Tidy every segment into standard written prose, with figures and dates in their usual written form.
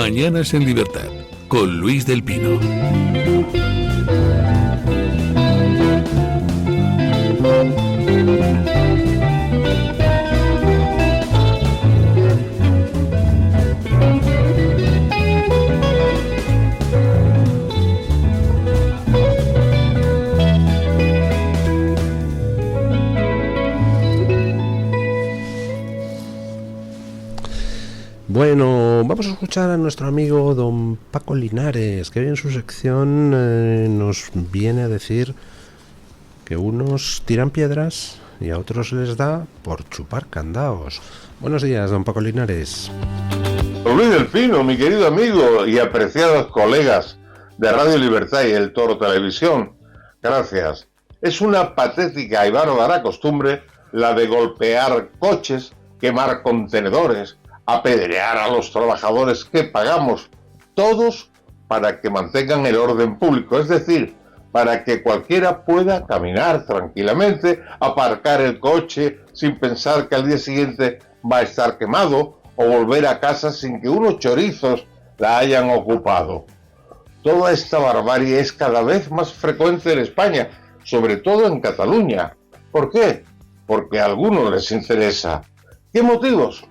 Mañanas en Libertad, con Luis del Pino. Bueno, vamos a escuchar a nuestro amigo don Paco Linares, que hoy en su sección nos viene a decir que unos tiran piedras y a otros les da por chupar candaos. Buenos días, don Paco Linares. Luis del Pino, mi querido amigo y apreciados colegas de Radio Libertad y El Toro Televisión, gracias. Es una patética y bárbara costumbre la de golpear coches, quemar contenedores, apedrear a los trabajadores que pagamos todos para que mantengan el orden público, es decir, para que cualquiera pueda caminar tranquilamente, aparcar el coche sin pensar que al día siguiente va a estar quemado o volver a casa sin que unos chorizos la hayan ocupado. Toda esta barbarie es cada vez más frecuente en España, sobre todo en Cataluña. ¿Por qué? Porque a algunos les interesa. ¿Qué motivos?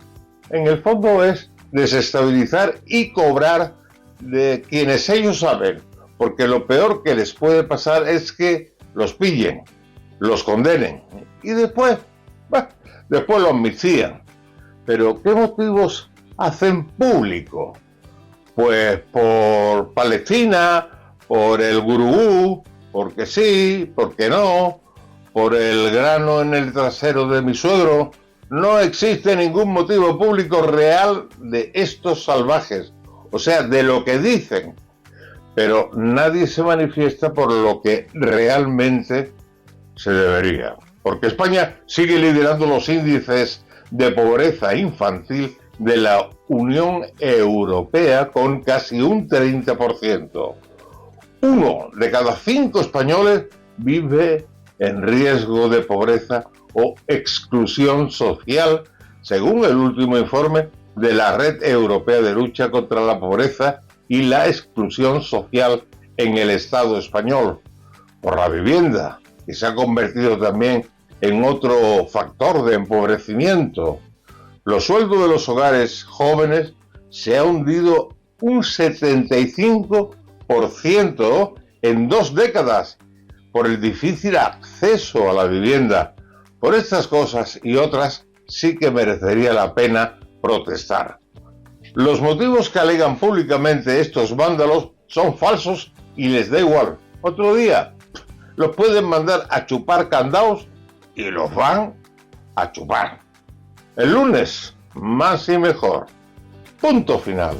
En el fondo es desestabilizar y cobrar de quienes ellos saben, porque lo peor que les puede pasar es que los pillen, los condenen y después los homicidan. Pero ¿qué motivos hacen público? Pues por Palestina, por el gurú, porque sí, porque no, por el grano en el trasero de mi suegro. No existe ningún motivo público real de estos salvajes, o sea, de lo que dicen, pero nadie se manifiesta por lo que realmente se debería, porque España sigue liderando los índices de pobreza infantil de la Unión Europea con casi un 30%. 1 de cada 5 españoles vive en riesgo de pobreza o exclusión social, según el último informe de la Red Europea de Lucha contra la Pobreza y la Exclusión Social en el Estado español. Por la vivienda, que se ha convertido también en otro factor de empobrecimiento. Los sueldos de los hogares jóvenes se ha hundido un 75% en 2 décadas por el difícil acceso a la vivienda. Por estas cosas y otras sí que merecería la pena protestar. Los motivos que alegan públicamente estos vándalos son falsos y les da igual. Otro día los pueden mandar a chupar candaos y los van a chupar. El lunes, más y mejor. Punto final.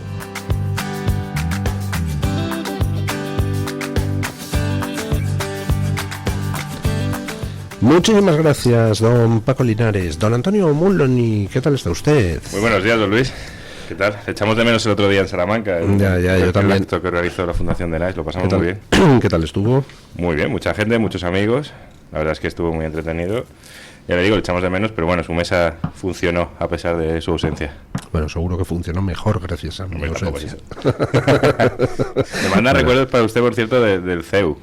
Muchísimas gracias, don Paco Linares. Don Antonio Muloni, ¿qué tal está usted? Muy buenos días, don Luis. ¿Qué tal? Echamos de menos el otro día en Salamanca. Yo también. El acto que organizó la Fundación de NICE, lo pasamos muy bien. ¿Qué tal estuvo? Muy bien, mucha gente, muchos amigos. La verdad es que estuvo muy entretenido. Ya le digo, le echamos de menos, pero bueno, su mesa funcionó a pesar de su ausencia. Bueno, seguro que funcionó mejor gracias a mi ausencia. Me manda recuerdos para usted, por cierto, del CEU,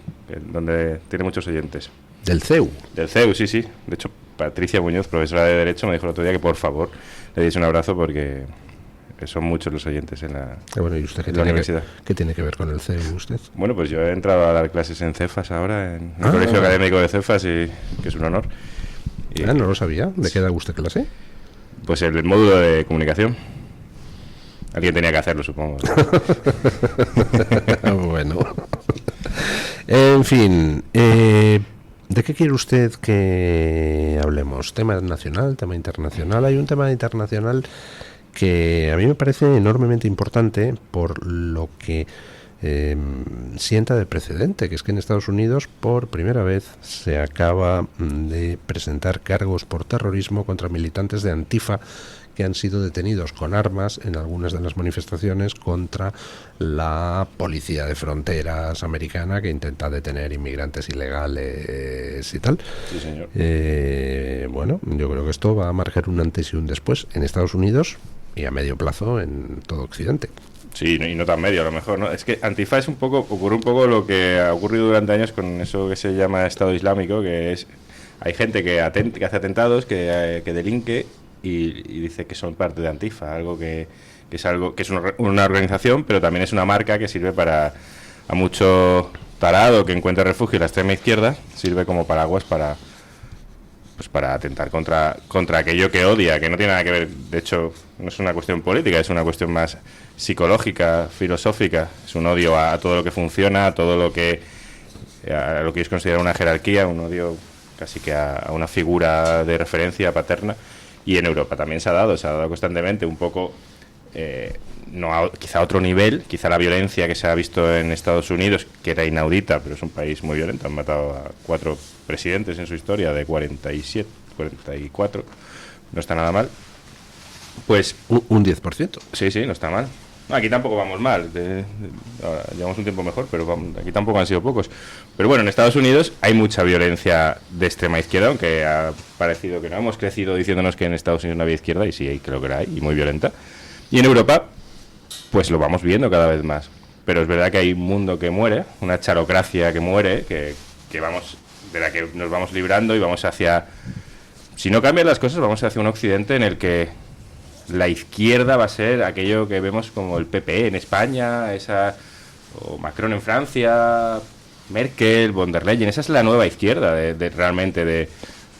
donde tiene muchos oyentes. ¿Del CEU? Del CEU, sí. De hecho, Patricia Muñoz, profesora de Derecho, me dijo el otro día que por favor le diese un abrazo porque son muchos los oyentes en la, bueno, ¿y usted la universidad? ¿Qué tiene que ver con el CEU usted? Bueno, pues yo he entrado a dar clases en Cefas ahora, en el Colegio Académico de Cefas, y que es un honor. Y, no lo sabía. ¿De qué da usted clase? Pues el módulo de comunicación. Alguien tenía que hacerlo, supongo. Bueno. En fin, ¿de qué quiere usted que hablemos? ¿Tema nacional, tema internacional? Hay un tema internacional que a mí me parece enormemente importante por lo que sienta de precedente, que es que en Estados Unidos por primera vez se acaba de presentar cargos por terrorismo contra militantes de Antifa que han sido detenidos con armas en algunas de las manifestaciones contra la policía de fronteras americana que intenta detener inmigrantes ilegales y tal. Sí, señor. Bueno, yo creo que esto va a marcar un antes y un después en Estados Unidos y a medio plazo en todo Occidente. Sí, y no tan medio a lo mejor, ¿no? Es que Antifa ocurre un poco lo que ha ocurrido durante años con eso que se llama Estado Islámico, que es, hay gente que hace atentados, que delinque y dice que son parte de Antifa, algo que es una organización, pero también es una marca que sirve para a mucho tarado que encuentra refugio en la extrema izquierda, sirve como paraguas para atentar contra aquello que odia, que no tiene nada que ver, de hecho, no es una cuestión política, es una cuestión más psicológica, filosófica, es un odio a todo lo que funciona, a todo lo que ellos consideran una jerarquía, un odio casi que a una figura de referencia paterna, y en Europa también se ha dado constantemente un poco, quizá a otro nivel, quizá la violencia que se ha visto en Estados Unidos, que era inaudita, pero es un país muy violento, han matado a 4 presidentes en su historia, de 44, no está nada mal. Pues un 10%. Sí, no está mal. Aquí tampoco vamos mal, ahora llevamos un tiempo mejor, pero aquí tampoco han sido pocos. Pero bueno, en Estados Unidos hay mucha violencia de extrema izquierda, aunque ha parecido que no. Hemos crecido diciéndonos que en Estados Unidos no había izquierda, y sí, creo que la hay, y muy violenta. Y en Europa, pues lo vamos viendo cada vez más. Pero es verdad que hay un mundo que muere, una charocracia que muere, que vamos, de la que nos vamos librando y vamos hacia... Si no cambian las cosas, vamos hacia un occidente en el que la izquierda va a ser aquello que vemos como el PP en España, o Macron en Francia, Merkel, von der Leyen. Esa es la nueva izquierda realmente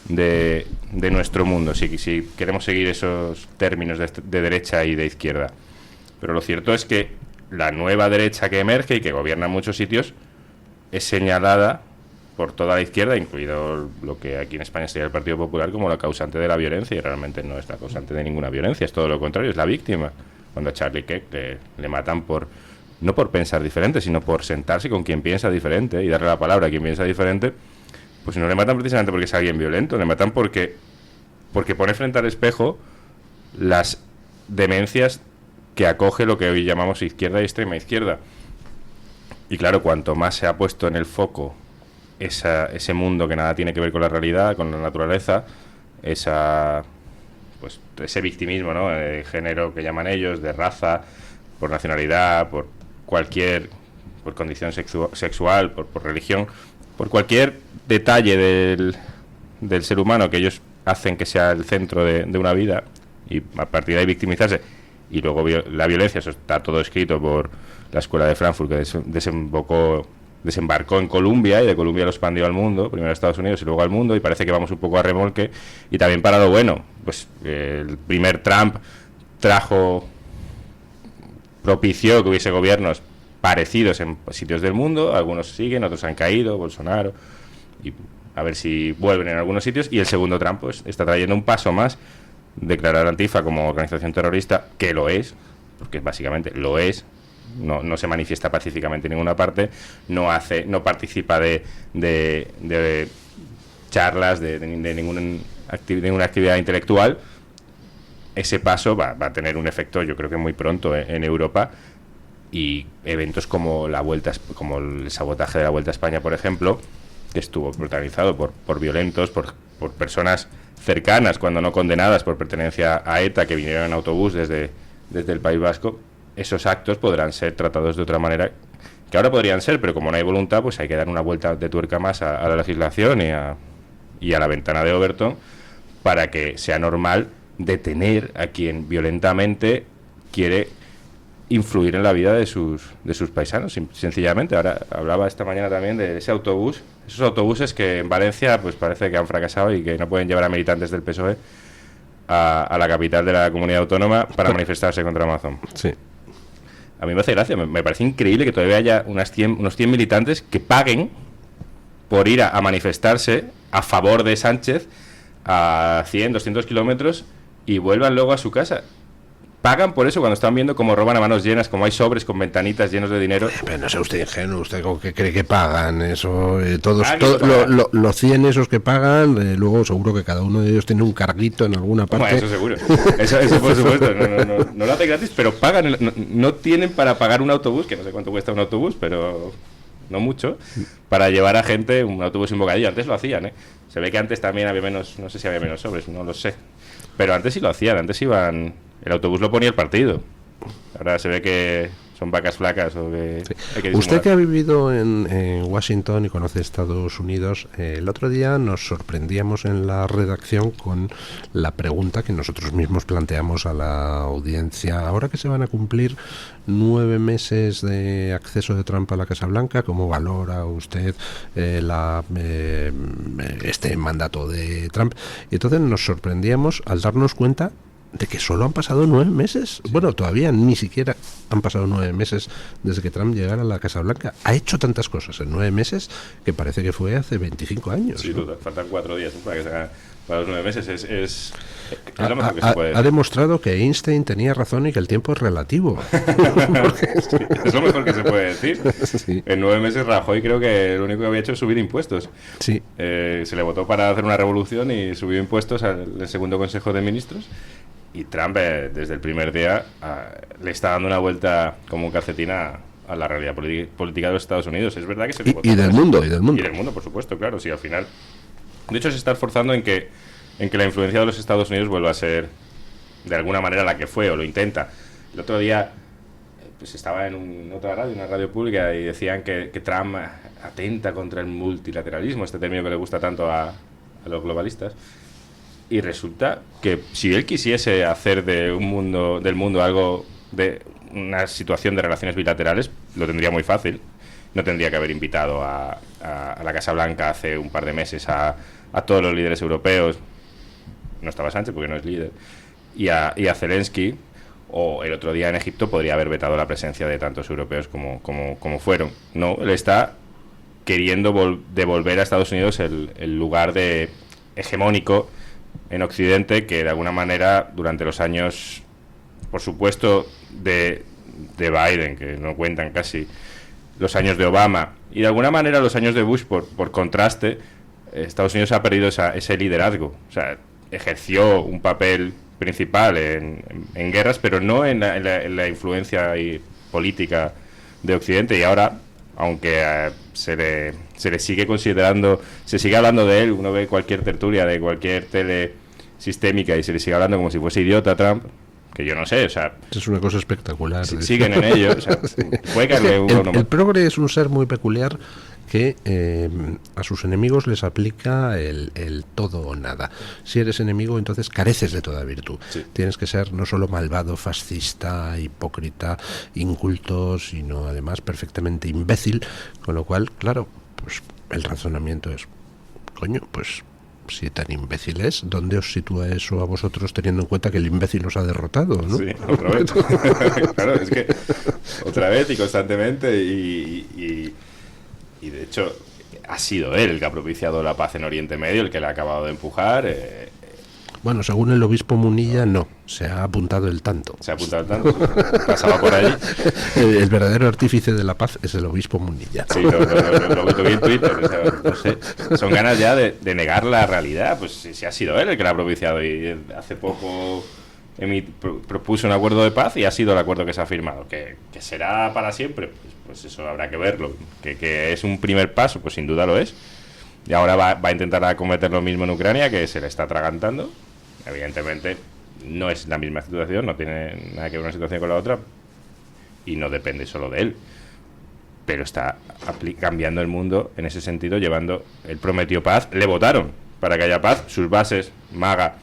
de nuestro mundo, si queremos seguir esos términos de derecha y de izquierda. Pero lo cierto es que la nueva derecha que emerge y que gobierna en muchos sitios es señalada por toda la izquierda, incluido lo que aquí en España sería el Partido Popular, como la causante de la violencia, y realmente no es la causante de ninguna violencia, es todo lo contrario, es la víctima. Cuando a Charlie Kirk le matan no por pensar diferente, sino por sentarse con quien piensa diferente y darle la palabra a quien piensa diferente, pues no le matan precisamente porque es alguien violento, le matan porque pone frente al espejo las demencias que acoge lo que hoy llamamos izquierda y extrema izquierda. Y claro, cuanto más se ha puesto en el foco ese mundo que nada tiene que ver con la realidad, con la naturaleza, ese victimismo, ¿no?, de género que llaman ellos, de raza, por nacionalidad, por condición sexual, por religión, por cualquier detalle del ser humano que ellos hacen que sea el centro de una vida, y a partir de ahí victimizarse. Y luego la violencia, eso está todo escrito por la Escuela de Frankfurt, que desembarcó en Colombia, y de Colombia lo expandió al mundo, primero a Estados Unidos y luego al mundo, y parece que vamos un poco a remolque. Y también para lo bueno, pues el primer Trump propició que hubiese gobiernos parecidos en sitios del mundo, algunos siguen, otros han caído, Bolsonaro, y a ver si vuelven en algunos sitios. Y el segundo Trump pues está trayendo un paso más, declarar a Antifa como organización terrorista, que lo es, porque básicamente lo es. No se manifiesta pacíficamente en ninguna parte, no participa de charlas, de ninguna actividad intelectual. Ese paso va a tener un efecto, yo creo que muy pronto en Europa, y eventos como el sabotaje de la Vuelta a España, por ejemplo, que estuvo protagonizado por violentos, por personas cercanas, cuando no condenadas, por pertenencia a ETA, que vinieron en autobús desde el País Vasco. Esos actos podrán ser tratados de otra manera, que ahora podrían ser, pero como no hay voluntad, pues hay que dar una vuelta de tuerca más a la legislación y a la ventana de Overton, para que sea normal detener a quien violentamente quiere influir en la vida de sus paisanos, sencillamente. Ahora hablaba esta mañana también de esos autobuses que en Valencia pues parece que han fracasado y que no pueden llevar a militantes del PSOE a la capital de la comunidad autónoma para manifestarse contra Amazon. Sí. A mí me hace gracia, me parece increíble que todavía haya unos 100 militantes que paguen por ir a manifestarse a favor de Sánchez a 100, 200 kilómetros y vuelvan luego a su casa. Pagan por eso cuando están viendo cómo roban a manos llenas, como hay sobres con ventanitas llenos de dinero. Pero no sea usted ingenuo, ¿usted con qué cree que pagan eso? Los 100 esos que pagan, luego seguro que cada uno de ellos tiene un carguito en alguna parte. Bueno, eso seguro, eso por supuesto, no lo hace gratis, pero pagan, no tienen para pagar un autobús, que no sé cuánto cuesta un autobús, pero no mucho, para llevar a gente un autobús sin bocadillo. Antes lo hacían, se ve que antes también había menos, no sé si había menos sobres, no lo sé, pero antes sí lo hacían, antes iban... El autobús lo ponía el partido. Ahora se ve que son vacas flacas o que Sí. hay que Usted disimular. que ha vivido en Washington y conoce Estados Unidos, el otro día nos sorprendíamos en la redacción con la pregunta que nosotros mismos planteamos a la audiencia. Ahora que se van a cumplir 9 meses de acceso de Trump a la Casa Blanca, ¿cómo valora usted este mandato de Trump? Y entonces nos sorprendíamos al darnos cuenta de que solo han pasado 9 meses. Bueno, todavía ni siquiera han pasado 9 meses desde que Trump llegara a la Casa Blanca. Ha hecho tantas cosas en 9 meses que parece que fue hace 25 años. Sí, ¿no? faltan 4 días, ¿no?, para que se haga para los 9 meses. Es lo mejor que se puede Ha decir. demostrado que Einstein tenía razón y que el tiempo es relativo. Es lo mejor que se puede decir. Sí. En 9 meses Rajoy creo que lo único que había hecho es subir impuestos. Sí. Se le votó para hacer una revolución y subió impuestos al segundo Consejo de Ministros. Y Trump, desde el primer día, le está dando una vuelta como un calcetín a la realidad política de los Estados Unidos. Es verdad que se le votó Y del para eso. mundo, y del mundo. Y del mundo, por supuesto, claro. Sí, al final. De hecho, se está esforzando en que la influencia de los Estados Unidos vuelva a ser de alguna manera la que fue, o lo intenta. El otro día pues estaba en otra radio, una radio pública, y decían que Trump atenta contra el multilateralismo, este término que le gusta tanto a los globalistas. Y resulta que si él quisiese hacer del mundo algo, de una situación de relaciones bilaterales, lo tendría muy fácil. No tendría que haber invitado a la Casa Blanca hace un par de meses a todos los líderes europeos. No estaba Sánchez porque no es líder. Y a Zelensky. O el otro día en Egipto podría haber vetado la presencia de tantos europeos como fueron. No, él está queriendo devolver a Estados Unidos el lugar de hegemónico en Occidente, que de alguna manera durante los años, por supuesto, de Biden, que no cuentan casi, los años de Obama y de alguna manera los años de Bush, por contraste, Estados Unidos ha perdido ese liderazgo. O sea, ejerció un papel principal en guerras, pero no en la influencia política de Occidente. Y ahora, aunque se le sigue considerando, se sigue hablando de él, uno ve cualquier tertulia de cualquier tele sistémica y se le sigue hablando como si fuese idiota Trump, que yo no sé, o sea, Es una cosa espectacular. siguen en ello, o sea, puede caerle uno El progre es un ser muy peculiar que a sus enemigos les aplica el todo o nada. Si eres enemigo, entonces careces de toda virtud. Sí. Tienes que ser no solo malvado, fascista, hipócrita, inculto, sino además perfectamente imbécil, con lo cual, claro, pues el razonamiento es, coño, pues si tan imbécil es, ¿dónde os sitúa eso a vosotros teniendo en cuenta que el imbécil os ha derrotado, ¿no? Sí, otra vez. Claro, es que otra vez y constantemente y de hecho ha sido él el que ha propiciado la paz en Oriente Medio, el que le ha acabado de empujar. Bueno, según el obispo Munilla, no, se ha apuntado el tanto. Se ha apuntado tanto, pasaba por allí. El verdadero artífice de la paz es el obispo Munilla. Sí, lo vi en Twitter, o sea, no sé, son ganas ya de negar la realidad. Pues si ha sido él el que la ha propiciado, y hace poco propuso un acuerdo de paz y ha sido el acuerdo que se ha firmado. ¿Que será para siempre? Pues eso habrá que verlo. ¿Que es un primer paso? Pues sin duda lo es. Y ahora va a intentar acometer lo mismo en Ucrania, que se le está atragantando. Evidentemente no es la misma situación, no tiene nada que ver una situación con la otra, y no depende solo de él, pero está cambiando el mundo en ese sentido, llevando, él prometió paz, le votaron para que haya paz, sus bases MAGA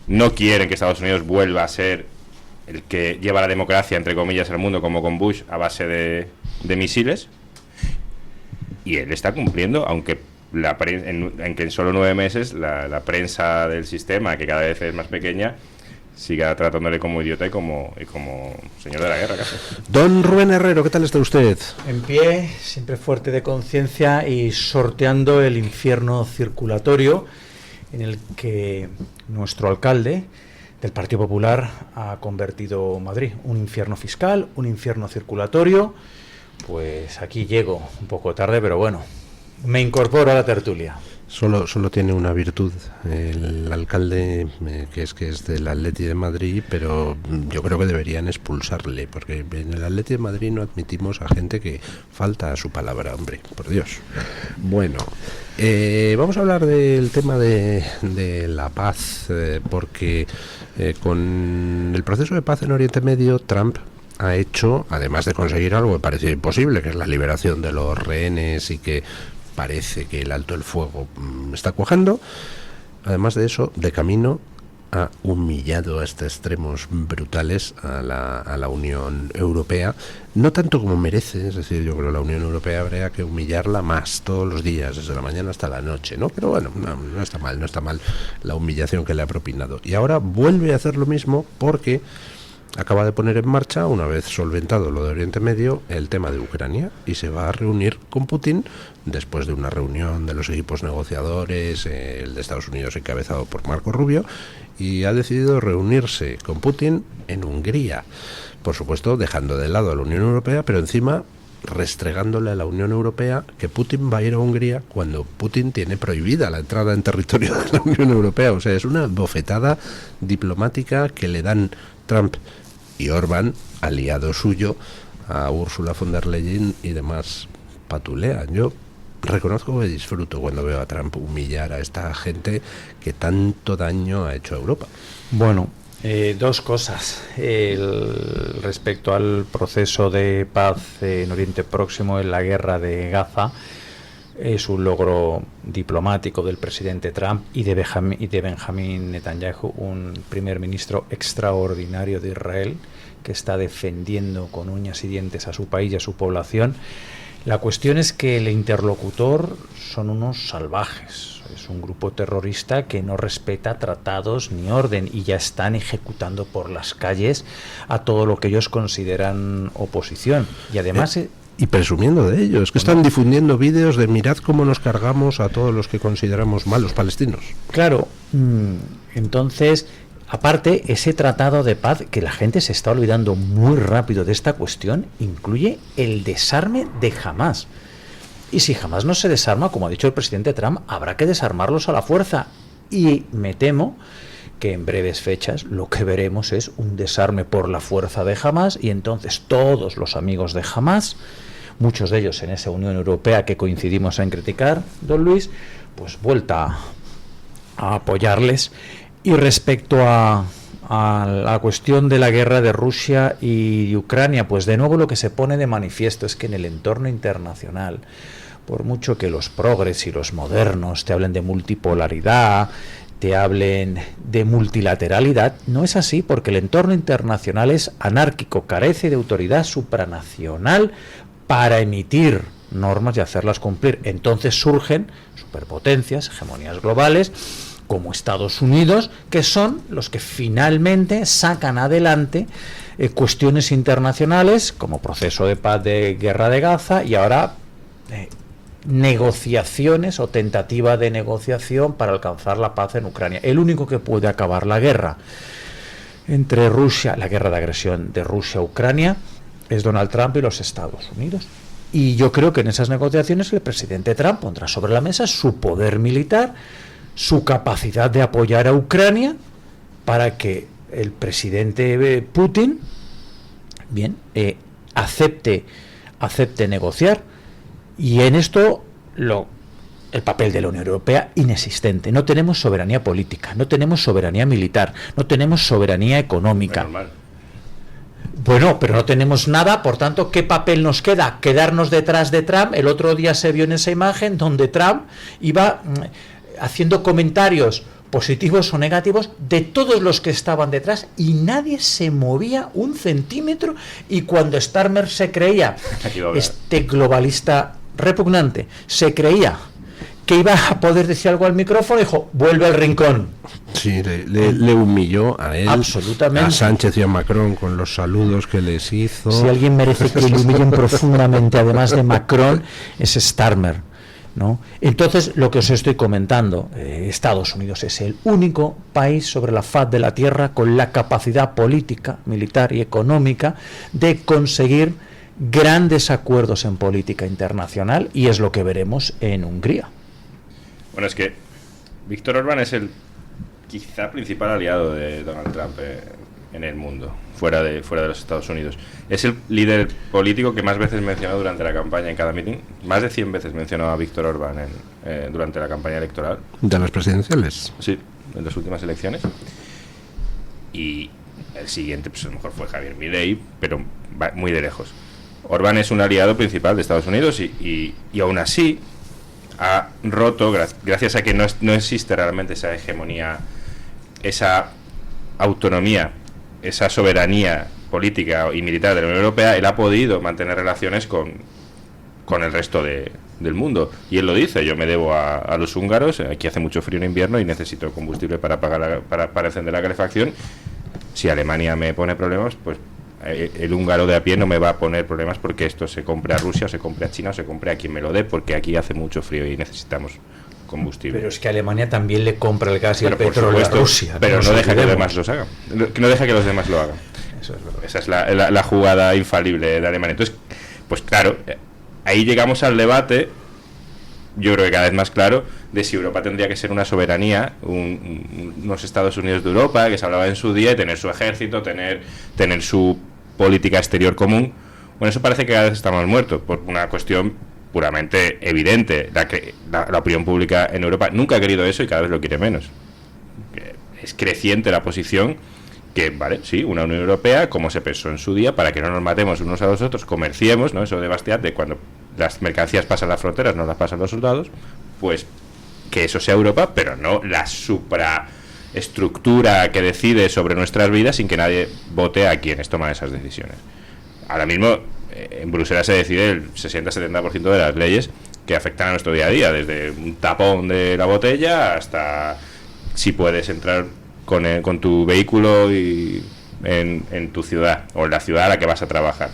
no quieren que Estados Unidos vuelva a ser el que lleva la democracia, entre comillas, al mundo, como con Bush, a base de misiles, y él está cumpliendo, aunque en solo 9 meses la prensa del sistema, que cada vez es más pequeña, siga tratándole como idiota y como señor de la guerra, casi. Don Rubén Herrero, ¿qué tal está usted? En pie, siempre fuerte de conciencia y sorteando el infierno circulatorio en el que nuestro alcalde del Partido Popular ha convertido Madrid. Un infierno fiscal, un infierno circulatorio. Pues aquí llego un poco tarde, pero bueno, me incorporo a la tertulia. Solo tiene una virtud el alcalde, que es del Atleti de Madrid, pero yo creo que deberían expulsarle, porque en el Atleti de Madrid no admitimos a gente que falta a su palabra, hombre, por Dios. Bueno, vamos a hablar del tema de la paz, porque con el proceso de paz en Oriente Medio, Trump ha hecho, además de conseguir algo que parecía imposible, que es la liberación de los rehenes y que parece que el alto el fuego está cuajando, además de eso, de camino ha humillado hasta extremos brutales a la Unión Europea, no tanto como merece, es decir, yo creo que la Unión Europea habría que humillarla más todos los días, desde la mañana hasta la noche, ¿no? Pero bueno, no está mal la humillación que le ha propinado. Y ahora vuelve a hacer lo mismo porque acaba de poner en marcha, una vez solventado lo de Oriente Medio, el tema de Ucrania, y se va a reunir con Putin después de una reunión de los equipos negociadores, el de Estados Unidos encabezado por Marco Rubio, y ha decidido reunirse con Putin en Hungría, por supuesto dejando de lado a la Unión Europea, pero encima restregándole a la Unión Europea que Putin va a ir a Hungría cuando Putin tiene prohibida la entrada en territorio de la Unión Europea. O sea, es una bofetada diplomática que le dan Trump y Orbán, aliado suyo, a Ursula von der Leyen y demás patulean. Yo reconozco que disfruto cuando veo a Trump humillar a esta gente que tanto daño ha hecho a Europa. Bueno, dos cosas. Respecto al proceso de paz en Oriente Próximo, en la guerra de Gaza, es un logro diplomático del presidente Trump y de Benjamín Netanyahu, un primer ministro extraordinario de Israel que está defendiendo con uñas y dientes a su país y a su población. La cuestión es que el interlocutor son unos salvajes, es un grupo terrorista que no respeta tratados ni orden y ya están ejecutando por las calles a todo lo que ellos consideran oposición. Y además... Y presumiendo de ello, es que están difundiendo vídeos de mirad cómo nos cargamos a todos los que consideramos malos palestinos. Claro, entonces, aparte, ese tratado de paz, que la gente se está olvidando muy rápido de esta cuestión, incluye el desarme de Hamás. Y si Hamás no se desarma, como ha dicho el presidente Trump, habrá que desarmarlos a la fuerza. Y me temo que en breves fechas lo que veremos es un desarme por la fuerza de Hamás, y entonces todos los amigos de Hamás, muchos de ellos en esa Unión Europea que coincidimos en criticar, don Luis, pues vuelta a apoyarles. Y respecto a la cuestión de la guerra de Rusia y Ucrania, pues de nuevo lo que se pone de manifiesto es que en el entorno internacional, por mucho que los progres y los modernos te hablen de multipolaridad, te hablen de multilateralidad, no es así, porque el entorno internacional es anárquico, carece de autoridad supranacional para emitir normas y hacerlas cumplir. Entonces surgen superpotencias, hegemonías globales, como Estados Unidos, que son los que finalmente sacan adelante cuestiones internacionales, como proceso de paz de guerra de Gaza, y ahora negociaciones o tentativa de negociación para alcanzar la paz en Ucrania. El único que puede acabar la guerra entre Rusia, la guerra de agresión de Rusia a Ucrania, es Donald Trump y los Estados Unidos. Y yo creo que en esas negociaciones el presidente Trump pondrá sobre la mesa su poder militar, su capacidad de apoyar a Ucrania para que el presidente Putin acepte negociar. Y en esto el papel de la Unión Europea inexistente. No tenemos soberanía política, no tenemos soberanía militar, no tenemos soberanía económica. Bueno, pero no tenemos nada, por tanto, ¿qué papel nos queda? Quedarnos detrás de Trump. El otro día se vio en esa imagen donde Trump iba haciendo comentarios positivos o negativos de todos los que estaban detrás y nadie se movía un centímetro. Y cuando Starmer se creía, este globalista repugnante, se creía que iba a poder decir algo al micrófono, dijo, vuelve al rincón. Sí, le humilló a él, absolutamente, a Sánchez y a Macron con los saludos que les hizo. Si alguien merece que le humillen profundamente, además de Macron, es Starmer, ¿no? Entonces, lo que os estoy comentando, Estados Unidos es el único país sobre la faz de la Tierra con la capacidad política, militar y económica de conseguir grandes acuerdos en política internacional, y es lo que veremos en Hungría. Bueno, es que Víctor Orbán es el quizá principal aliado de Donald Trump en el mundo, fuera de los Estados Unidos. Es el líder político que más veces mencionó durante la campaña en cada meeting. Más de 100 veces mencionó a Víctor Orbán durante la campaña electoral. ¿De las presidenciales? Sí, en las últimas elecciones. Y el siguiente, pues a lo mejor fue Javier Milei, pero va muy de lejos. Orbán es un aliado principal de Estados Unidos y aún así ha roto, gracias a que no existe realmente esa hegemonía, esa autonomía, esa soberanía política y militar de la Unión Europea, él ha podido mantener relaciones con el resto del mundo. Y él lo dice: yo me debo a los húngaros, aquí hace mucho frío en invierno y necesito combustible para encender la calefacción. Si Alemania me pone problemas, pues el húngaro de a pie no me va a poner problemas porque esto se compre a Rusia, o se compre a China, o se compre a quien me lo dé, porque aquí hace mucho frío y necesitamos combustible. Pero es que Alemania también le compra el gas y el por petróleo supuesto, a Rusia. Pero no deja que los olvidemos. demás los hagan. No deja que los demás lo hagan. Eso es verdad. Esa es la jugada infalible de Alemania. Entonces, pues claro, ahí llegamos al debate, yo creo que cada vez más claro, de si Europa tendría que ser una soberanía, unos Estados Unidos de Europa, que se hablaba en su día, y tener su ejército, tener su política exterior común. Bueno, eso parece que cada vez está más muerto, por una cuestión puramente evidente. La opinión pública en Europa nunca ha querido eso y cada vez lo quiere menos. Es creciente la posición que, vale, sí, una Unión Europea, como se pensó en su día, para que no nos matemos unos a los otros, comerciemos, ¿no? Eso de Bastiat, de cuando las mercancías pasan las fronteras, no las pasan los soldados, pues que eso sea Europa, pero no la supraestructura que decide sobre nuestras vidas sin que nadie vote a quienes toman esas decisiones. Ahora mismo en Bruselas se decide el 60-70% de las leyes que afectan a nuestro día a día, desde un tapón de la botella hasta si puedes entrar con tu vehículo en tu ciudad o en la ciudad a la que vas a trabajar.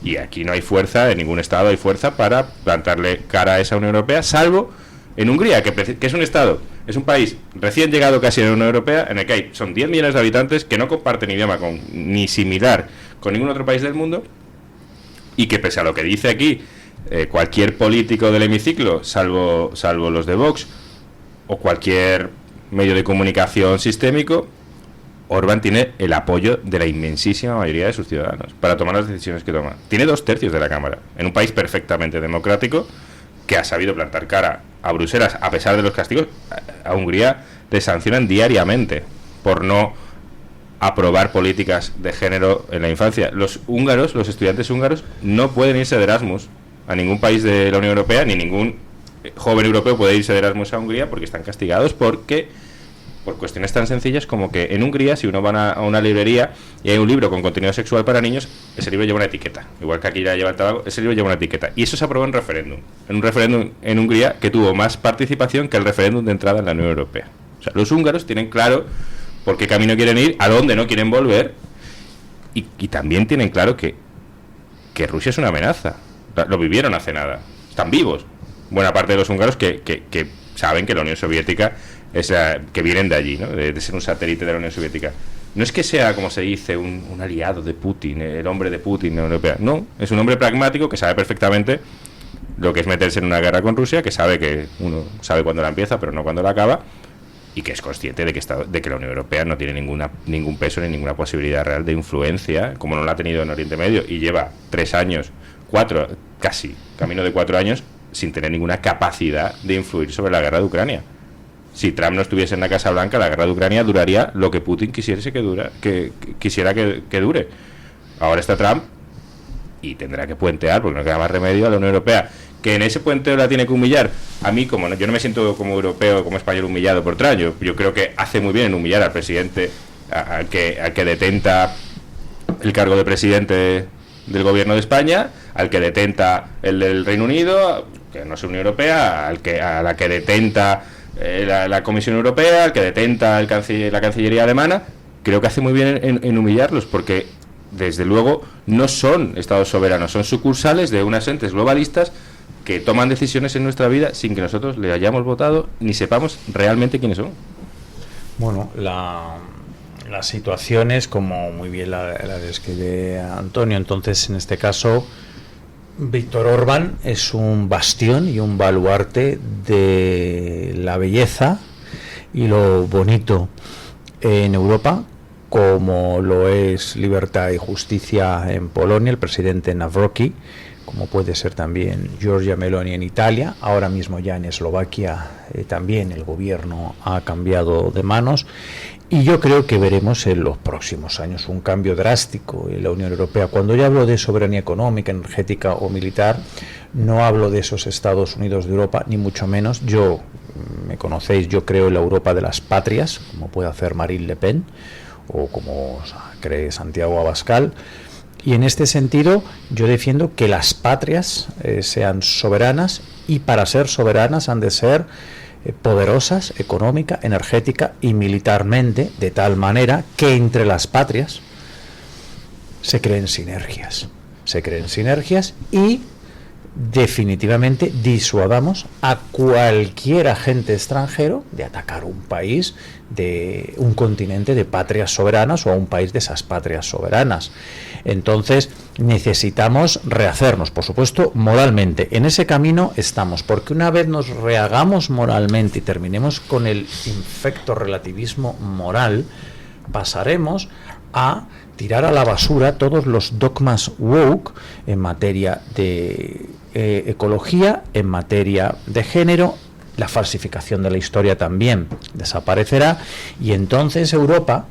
Y aquí no hay fuerza, en ningún estado hay fuerza para plantarle cara a esa Unión Europea, salvo en Hungría, que es un estado, es un país recién llegado casi a la Unión Europea, en el que son 10 millones de habitantes que no comparten idioma ni similar con ningún otro país del mundo, y que pese a lo que dice aquí cualquier político del hemiciclo, salvo los de Vox, o cualquier medio de comunicación sistémico, Orbán tiene el apoyo de la inmensísima mayoría de sus ciudadanos para tomar las decisiones que toma. Tiene 2/3 de la Cámara, en un país perfectamente democrático que ha sabido plantar cara a Bruselas, a pesar de los castigos. A Hungría le sancionan diariamente por no aprobar políticas de género en la infancia. Los estudiantes húngaros, no pueden irse de Erasmus a ningún país de la Unión Europea, ni ningún joven europeo puede irse de Erasmus a Hungría porque están castigados, por cuestiones tan sencillas como que en Hungría, si uno va a una librería y hay un libro con contenido sexual para niños, ese libro lleva una etiqueta, igual que aquí ya lleva el tabaco, ese libro lleva una etiqueta, y eso se aprobó en un referéndum en Hungría que tuvo más participación que el referéndum de entrada en la Unión Europea. O sea, los húngaros tienen claro por qué camino quieren ir, a dónde no quieren volver, y también tienen claro que Rusia es una amenaza. Lo vivieron hace nada, están vivos buena parte de los húngaros que saben que la Unión Soviética que vienen de allí, ¿no? De ser un satélite de la Unión Soviética. No es que sea, como se dice, un aliado de Putin, el hombre de Putin, la Unión Europea. No, es un hombre pragmático que sabe perfectamente lo que es meterse en una guerra con Rusia, que sabe que uno sabe cuándo la empieza, pero no cuándo la acaba, y que es consciente de que la Unión Europea no tiene ningún peso ni ninguna posibilidad real de influencia, como no la ha tenido en Oriente Medio, y lleva 3 años, 4, casi, camino de 4 años, sin tener ninguna capacidad de influir sobre la guerra de Ucrania. Si Trump no estuviese en la Casa Blanca, la guerra de Ucrania duraría lo que Putin quisiera que dure. Ahora está Trump y tendrá que puentear, porque no queda más remedio, a la Unión Europea. Que en ese puenteo la tiene que humillar. A mí, yo no me siento como europeo, como español, humillado por Trump. Yo creo que hace muy bien en humillar al presidente, al que detenta el cargo de presidente del gobierno de España, al que detenta el del Reino Unido, que no es Unión Europea, a la que detenta la Comisión Europea, al que detenta la Cancillería alemana. Creo que hace muy bien en humillarlos, porque desde luego no son estados soberanos, son sucursales de unas entes globalistas que toman decisiones en nuestra vida sin que nosotros le hayamos votado ni sepamos realmente quiénes son. Bueno, la situación es como muy bien la describe Antonio. Entonces, en este caso, Víctor Orbán es un bastión y un baluarte de la belleza y lo bonito en Europa, como lo es Libertad y Justicia en Polonia, el presidente Nawrocki, como puede ser también Giorgia Meloni en Italia. Ahora mismo ya en Eslovaquia también el gobierno ha cambiado de manos, y yo creo que veremos en los próximos años un cambio drástico en la Unión Europea. Cuando yo hablo de soberanía económica, energética o militar, no hablo de esos Estados Unidos de Europa, ni mucho menos. Yo, me conocéis, yo creo en la Europa de las patrias, como puede hacer Marine Le Pen o como cree Santiago Abascal. Y en este sentido yo defiendo que las patrias sean soberanas, y para ser soberanas han de ser poderosas económica, energética y militarmente, de tal manera que entre las patrias se creen sinergias y definitivamente disuadamos a cualquier agente extranjero de atacar un país, de un continente de patrias soberanas, o a un país de esas patrias soberanas. Entonces necesitamos rehacernos, por supuesto, moralmente. En ese camino estamos, porque una vez nos rehagamos moralmente y terminemos con el infecto relativismo moral, pasaremos a tirar a la basura todos los dogmas woke en materia de ecología, en materia de género. La falsificación de la historia también desaparecerá, y entonces Europa,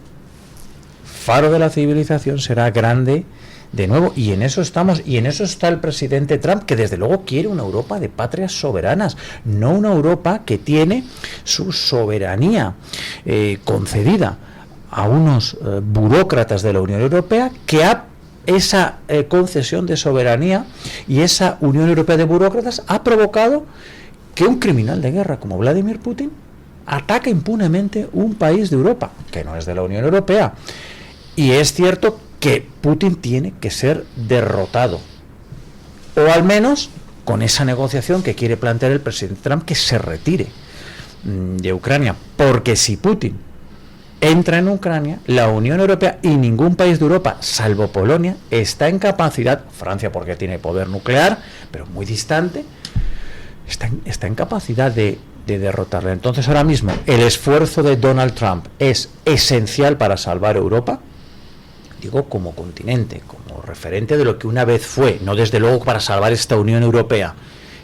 faro de la civilización, será grande de nuevo, y en eso estamos, y en eso está el presidente Trump, que desde luego quiere una Europa de patrias soberanas, no una Europa que tiene su soberanía concedida a unos burócratas de la Unión Europea, que esa concesión de soberanía y esa Unión Europea de burócratas ha provocado que un criminal de guerra como Vladimir Putin ataque impunemente un país de Europa, que no es de la Unión Europea. Y es cierto que Putin tiene que ser derrotado, o al menos con esa negociación que quiere plantear el presidente Trump, que se retire de Ucrania, porque si Putin entra en Ucrania, la Unión Europea y ningún país de Europa, salvo Polonia, está en capacidad, Francia porque tiene poder nuclear, pero muy distante, está en capacidad de derrotarle. Entonces ahora mismo el esfuerzo de Donald Trump es esencial para salvar Europa, digo, como continente, como referente de lo que una vez fue, no desde luego para salvar esta Unión Europea,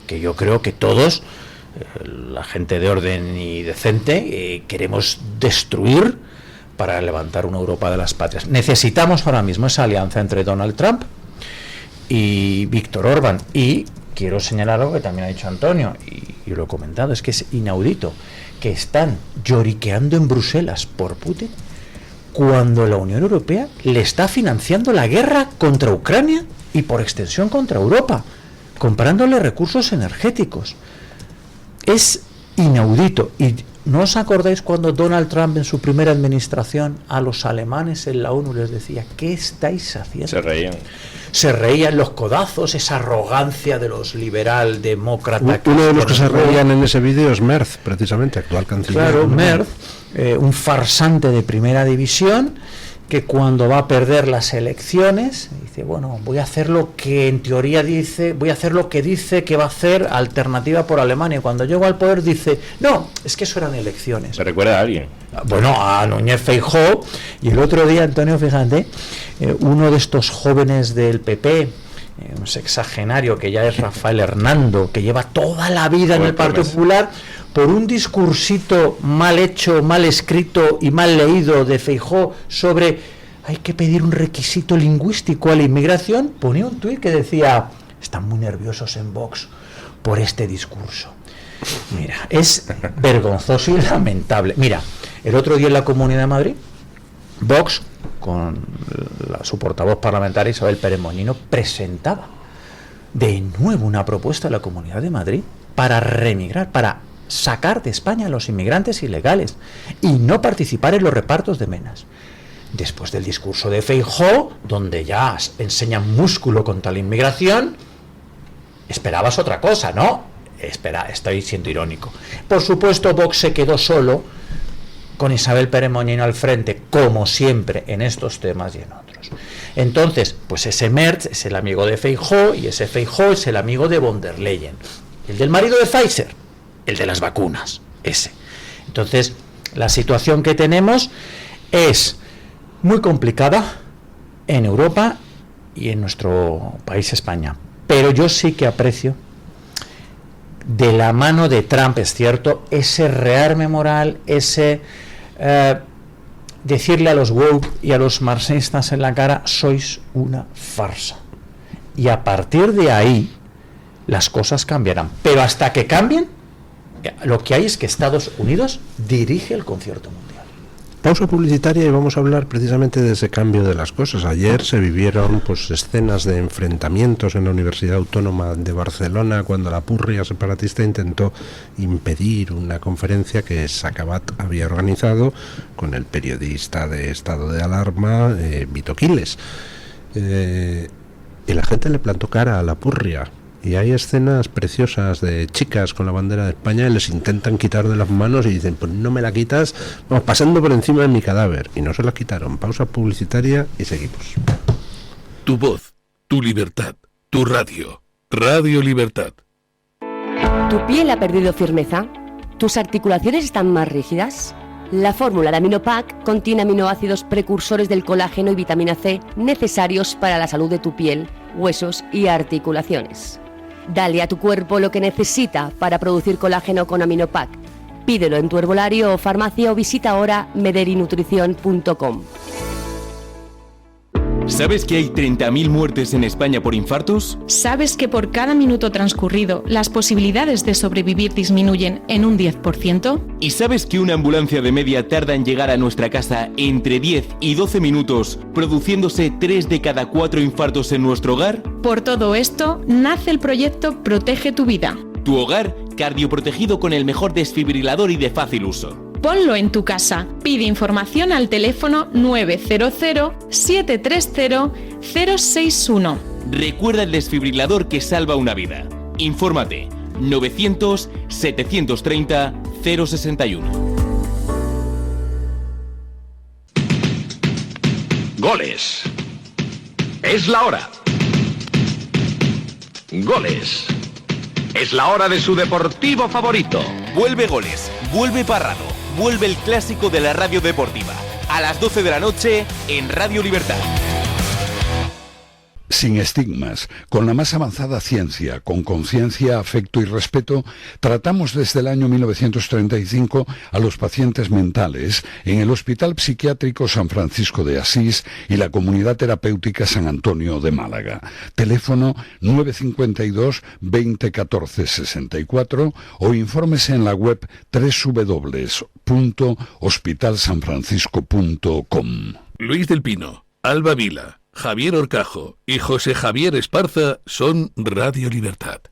que yo creo que todos, la gente de orden y decente, queremos destruir para levantar una Europa de las patrias. Necesitamos ahora mismo esa alianza entre Donald Trump y Víctor Orbán. Y quiero señalar algo que también ha dicho Antonio, y lo he comentado, es que es inaudito que están lloriqueando en Bruselas por Putin cuando la Unión Europea le está financiando la guerra contra Ucrania y por extensión contra Europa, comprándole recursos energéticos. Es inaudito. ¿Y no os acordáis cuando Donald Trump en su primera administración a los alemanes en la ONU les decía: ¿qué estáis haciendo? Se reían los codazos, esa arrogancia de los liberal-demócratas. Uno de los que se reían en ese vídeo es Merz, precisamente, actual canciller. Claro, Merz, un farsante de primera división, que cuando va a perder las elecciones dice: bueno, voy a hacer lo que en teoría dice, voy a hacer lo que dice que va a hacer Alternativa por Alemania. Y cuando llegó al poder dice: no, es que eso eran elecciones. ¿Se recuerda a alguien? Bueno, a Núñez Feijóo. Y el otro día, Antonio, fíjate, uno de estos jóvenes del PP, un sexagenario que ya es Rafael Hernando, que lleva toda la vida en el Partido Popular, por un discursito mal hecho, mal escrito y mal leído de Feijóo sobre hay que pedir un requisito lingüístico a la inmigración, ponía un tuit que decía: están muy nerviosos en Vox por este discurso. Mira, es vergonzoso y lamentable. Mira, el otro día en la Comunidad de Madrid, Vox, con su portavoz parlamentaria Isabel Pérez Moñino, presentaba de nuevo una propuesta a la Comunidad de Madrid para remigrar, para sacar de España a los inmigrantes ilegales y no participar en los repartos de menas. Después del discurso de Feijóo, donde ya enseña músculo contra la inmigración, esperabas otra cosa, ¿no? Espera, estoy siendo irónico. Por supuesto, Vox se quedó solo con Isabel Pérez Moñino al frente, como siempre en estos temas y en otros. Entonces, pues ese Merz es el amigo de Feijóo y ese Feijóo es el amigo de von der Leyen, el del marido de Pfizer, el de las vacunas, ese. Entonces, la situación que tenemos es muy complicada en Europa y en nuestro país, España. Pero yo sí que aprecio, de la mano de Trump, es cierto, ese rearme moral, ese decirle a los woke y a los marxistas en la cara, sois una farsa. Y a partir de ahí las cosas cambiarán. Pero hasta que cambien, lo que hay es que Estados Unidos dirige el concierto mundial. Pausa publicitaria y vamos a hablar precisamente de ese cambio de las cosas. Ayer se vivieron pues escenas de enfrentamientos en la Universidad Autónoma de Barcelona cuando la purria separatista intentó impedir una conferencia que Sakabat había organizado con el periodista de estado de alarma, Vito Quiles. Y la gente le plantó cara a la purria. Y hay escenas preciosas de chicas con la bandera de España y les intentan quitar de las manos y dicen, pues no me la quitas, vamos pasando por encima de mi cadáver. Y no se la quitaron. Pausa publicitaria y seguimos. Tu voz, tu libertad, tu radio. Radio Libertad. ¿Tu piel ha perdido firmeza? ¿Tus articulaciones están más rígidas? La fórmula de Aminopac contiene aminoácidos precursores del colágeno y vitamina C necesarios para la salud de tu piel, huesos y articulaciones. Dale a tu cuerpo lo que necesita para producir colágeno con Aminopac. Pídelo en tu herbolario o farmacia o visita ahora mederinutrición.com. ¿Sabes que hay 30.000 muertes en España por infartos? ¿Sabes que por cada minuto transcurrido las posibilidades de sobrevivir disminuyen en un 10%? ¿Y sabes que una ambulancia de media tarda en llegar a nuestra casa entre 10 y 12 minutos, produciéndose 3 de cada 4 infartos en nuestro hogar? Por todo esto, nace el proyecto Protege tu Vida. Tu hogar cardioprotegido con el mejor desfibrilador y de fácil uso. Ponlo en tu casa. Pide información al teléfono 900-730-061. Recuerda el desfibrilador que salva una vida. Infórmate. 900-730-061. Goles. Es la hora. Goles. Es la hora de su deportivo favorito. Vuelve Goles. Vuelve Parrado. Vuelve el clásico de la radio deportiva. A las 12 de la noche en Radio Libertad. Sin estigmas, con la más avanzada ciencia, con conciencia, afecto y respeto, tratamos desde el año 1935 a los pacientes mentales en el Hospital Psiquiátrico San Francisco de Asís y la Comunidad Terapéutica San Antonio de Málaga. Teléfono 952 20 14 64 o infórmese en la web www.hospitalsanfrancisco.com. Luis del Pino, Alba Vila, Javier Horcajo y José Javier Esparza son Radio Libertad.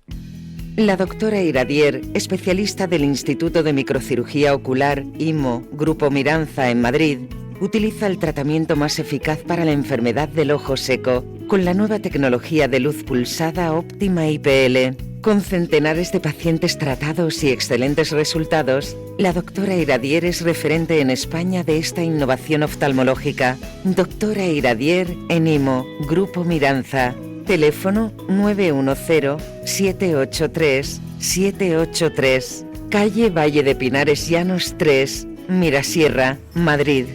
La doctora Iradier, especialista del Instituto de Microcirugía Ocular, IMO, Grupo Miranza en Madrid, utiliza el tratamiento más eficaz para la enfermedad del ojo seco, con la nueva tecnología de luz pulsada óptima IPL. Con centenares de pacientes tratados y excelentes resultados, la doctora Iradier es referente en España de esta innovación oftalmológica. Doctora Iradier en IMO, Grupo Miranza. Teléfono 910-783-783. Calle Valle de Pinares Llanos 3, Mirasierra, Madrid.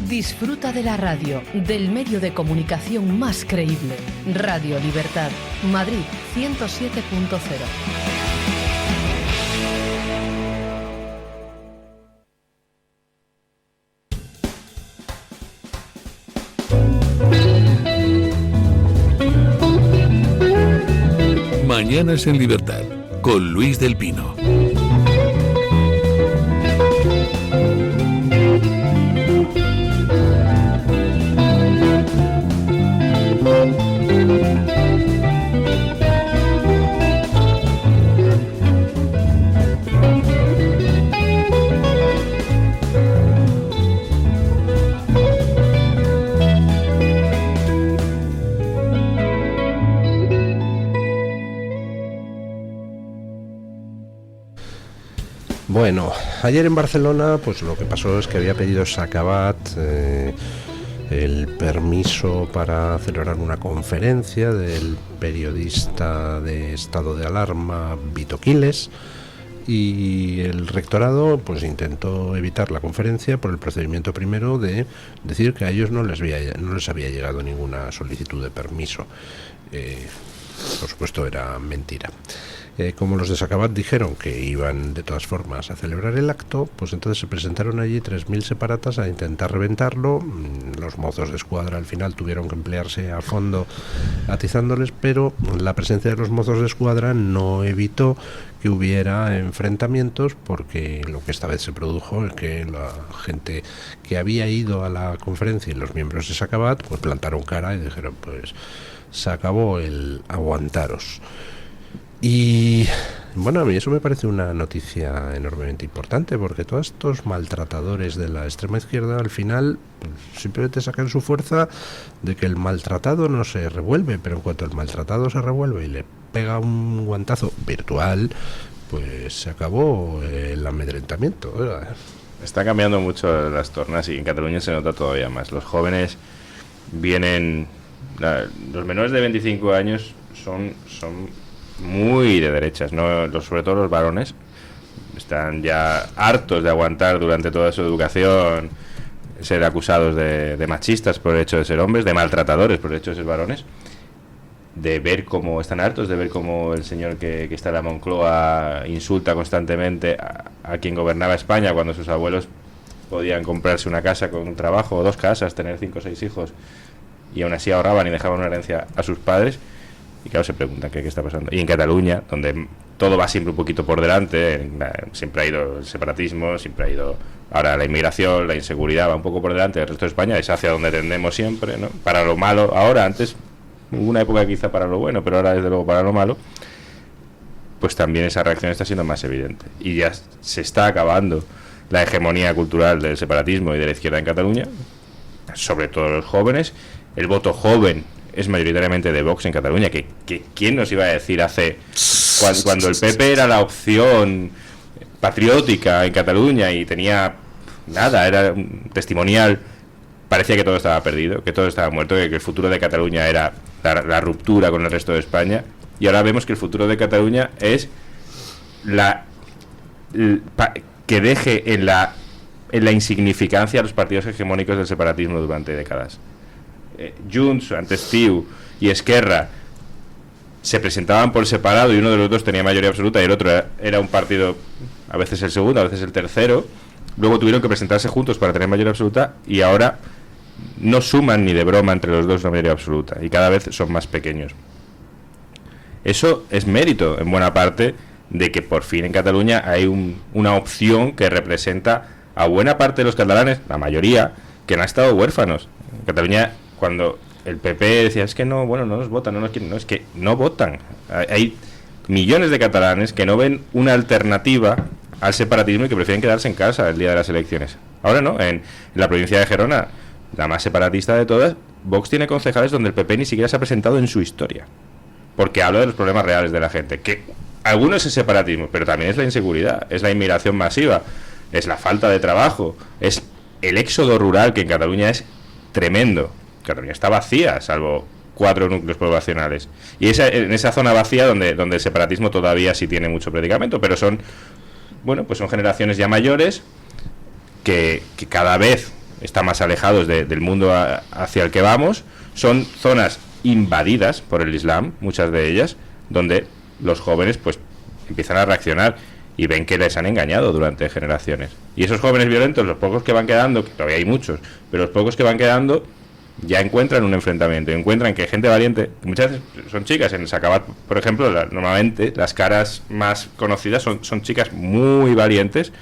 Disfruta de la radio, del medio de comunicación más creíble. Radio Libertad, Madrid 107.0. Mañanas en Libertad, con Luis del Pino. Bueno, ayer en Barcelona, pues lo que pasó es que había pedido Sakabat el permiso para celebrar una conferencia del periodista de estado de alarma Vito Quiles, y el rectorado pues intentó evitar la conferencia por el procedimiento primero de decir que a ellos no les había llegado ninguna solicitud de permiso. Por supuesto era mentira. Como los de Sacabat dijeron que iban de todas formas a celebrar el acto, pues entonces se presentaron allí 3.000 separatas a intentar reventarlo. Los mozos de escuadra al final tuvieron que emplearse a fondo atizándoles, pero la presencia de los mozos de escuadra no evitó que hubiera enfrentamientos, porque lo que esta vez se produjo es que la gente que había ido a la conferencia y los miembros de Sacabat pues plantaron cara y dijeron pues se acabó el aguantaros. Y bueno, a mí eso me parece una noticia enormemente importante, porque todos estos maltratadores de la extrema izquierda al final pues, simplemente sacan su fuerza de que el maltratado no se revuelve, pero en cuanto el maltratado se revuelve y le pega un guantazo virtual, pues se acabó el amedrentamiento. Está cambiando mucho las tornas y en Cataluña se nota todavía más. Los jóvenes vienen, los menores de 25 años son muy de derechas, ¿no? Sobre todo los varones están ya hartos de aguantar durante toda su educación ser acusados de machistas por el hecho de ser hombres, de maltratadores por el hecho de ser varones, de ver cómo están hartos, de ver cómo el señor que está en la Moncloa insulta constantemente a quien gobernaba España cuando sus abuelos podían comprarse una casa con un trabajo o 2 casas, tener 5 o 6 hijos y aún así ahorraban y dejaban una herencia a sus padres. Y claro, se preguntan qué está pasando. Y en Cataluña, donde todo va siempre un poquito por delante, siempre ha ido el separatismo, siempre ha ido ahora la inmigración, la inseguridad va un poco por delante del resto de España, es hacia donde tendemos siempre, ¿no? Para lo malo, ahora, antes hubo una época quizá para lo bueno, pero ahora desde luego para lo malo, pues también esa reacción está siendo más evidente. Y ya se está acabando la hegemonía cultural del separatismo y de la izquierda en Cataluña, sobre todo los jóvenes. El voto joven es mayoritariamente de Vox en Cataluña, que ¿quién nos iba a decir hace cuando el PP era la opción patriótica en Cataluña y tenía nada, era un testimonial, parecía que todo estaba perdido, que todo estaba muerto, que el futuro de Cataluña era la ruptura con el resto de España, y ahora vemos que el futuro de Cataluña es que deje en la insignificancia a los partidos hegemónicos del separatismo durante décadas. Junts, antes CiU y Esquerra se presentaban por separado y uno de los dos tenía mayoría absoluta y el otro era un partido, a veces el segundo, a veces el tercero. Luego tuvieron que presentarse juntos para tener mayoría absoluta y ahora no suman ni de broma entre los dos una mayoría absoluta y cada vez son más pequeños. Eso es mérito en buena parte de que por fin en Cataluña hay una opción que representa a buena parte de los catalanes, la mayoría, que han estado huérfanos. En Cataluña, cuando el PP decía, es que no, bueno, no nos votan, no nos quieren, no, es que no votan. Hay millones de catalanes que no ven una alternativa al separatismo y que prefieren quedarse en casa el día de las elecciones. Ahora no, en la provincia de Gerona, la más separatista de todas, Vox tiene concejales donde el PP ni siquiera se ha presentado en su historia, porque habla de los problemas reales de la gente, que algunos es el separatismo, pero también es la inseguridad, es la inmigración masiva, es la falta de trabajo, es el éxodo rural, que en Cataluña es tremendo. Cataluña está vacía, salvo 4 núcleos poblacionales. Y en esa zona vacía donde el separatismo todavía sí tiene mucho predicamento, pero son generaciones ya mayores que cada vez están más alejados del mundo hacia el que vamos. Son zonas invadidas por el Islam, muchas de ellas, donde los jóvenes pues empiezan a reaccionar y ven que les han engañado durante generaciones. Y esos jóvenes violentos, los pocos que van quedando, que todavía hay muchos, pero los pocos que van quedando ya encuentran un enfrentamiento, encuentran que gente valiente, muchas veces son chicas, en Sacabat, por ejemplo, normalmente las caras más conocidas son chicas muy valientes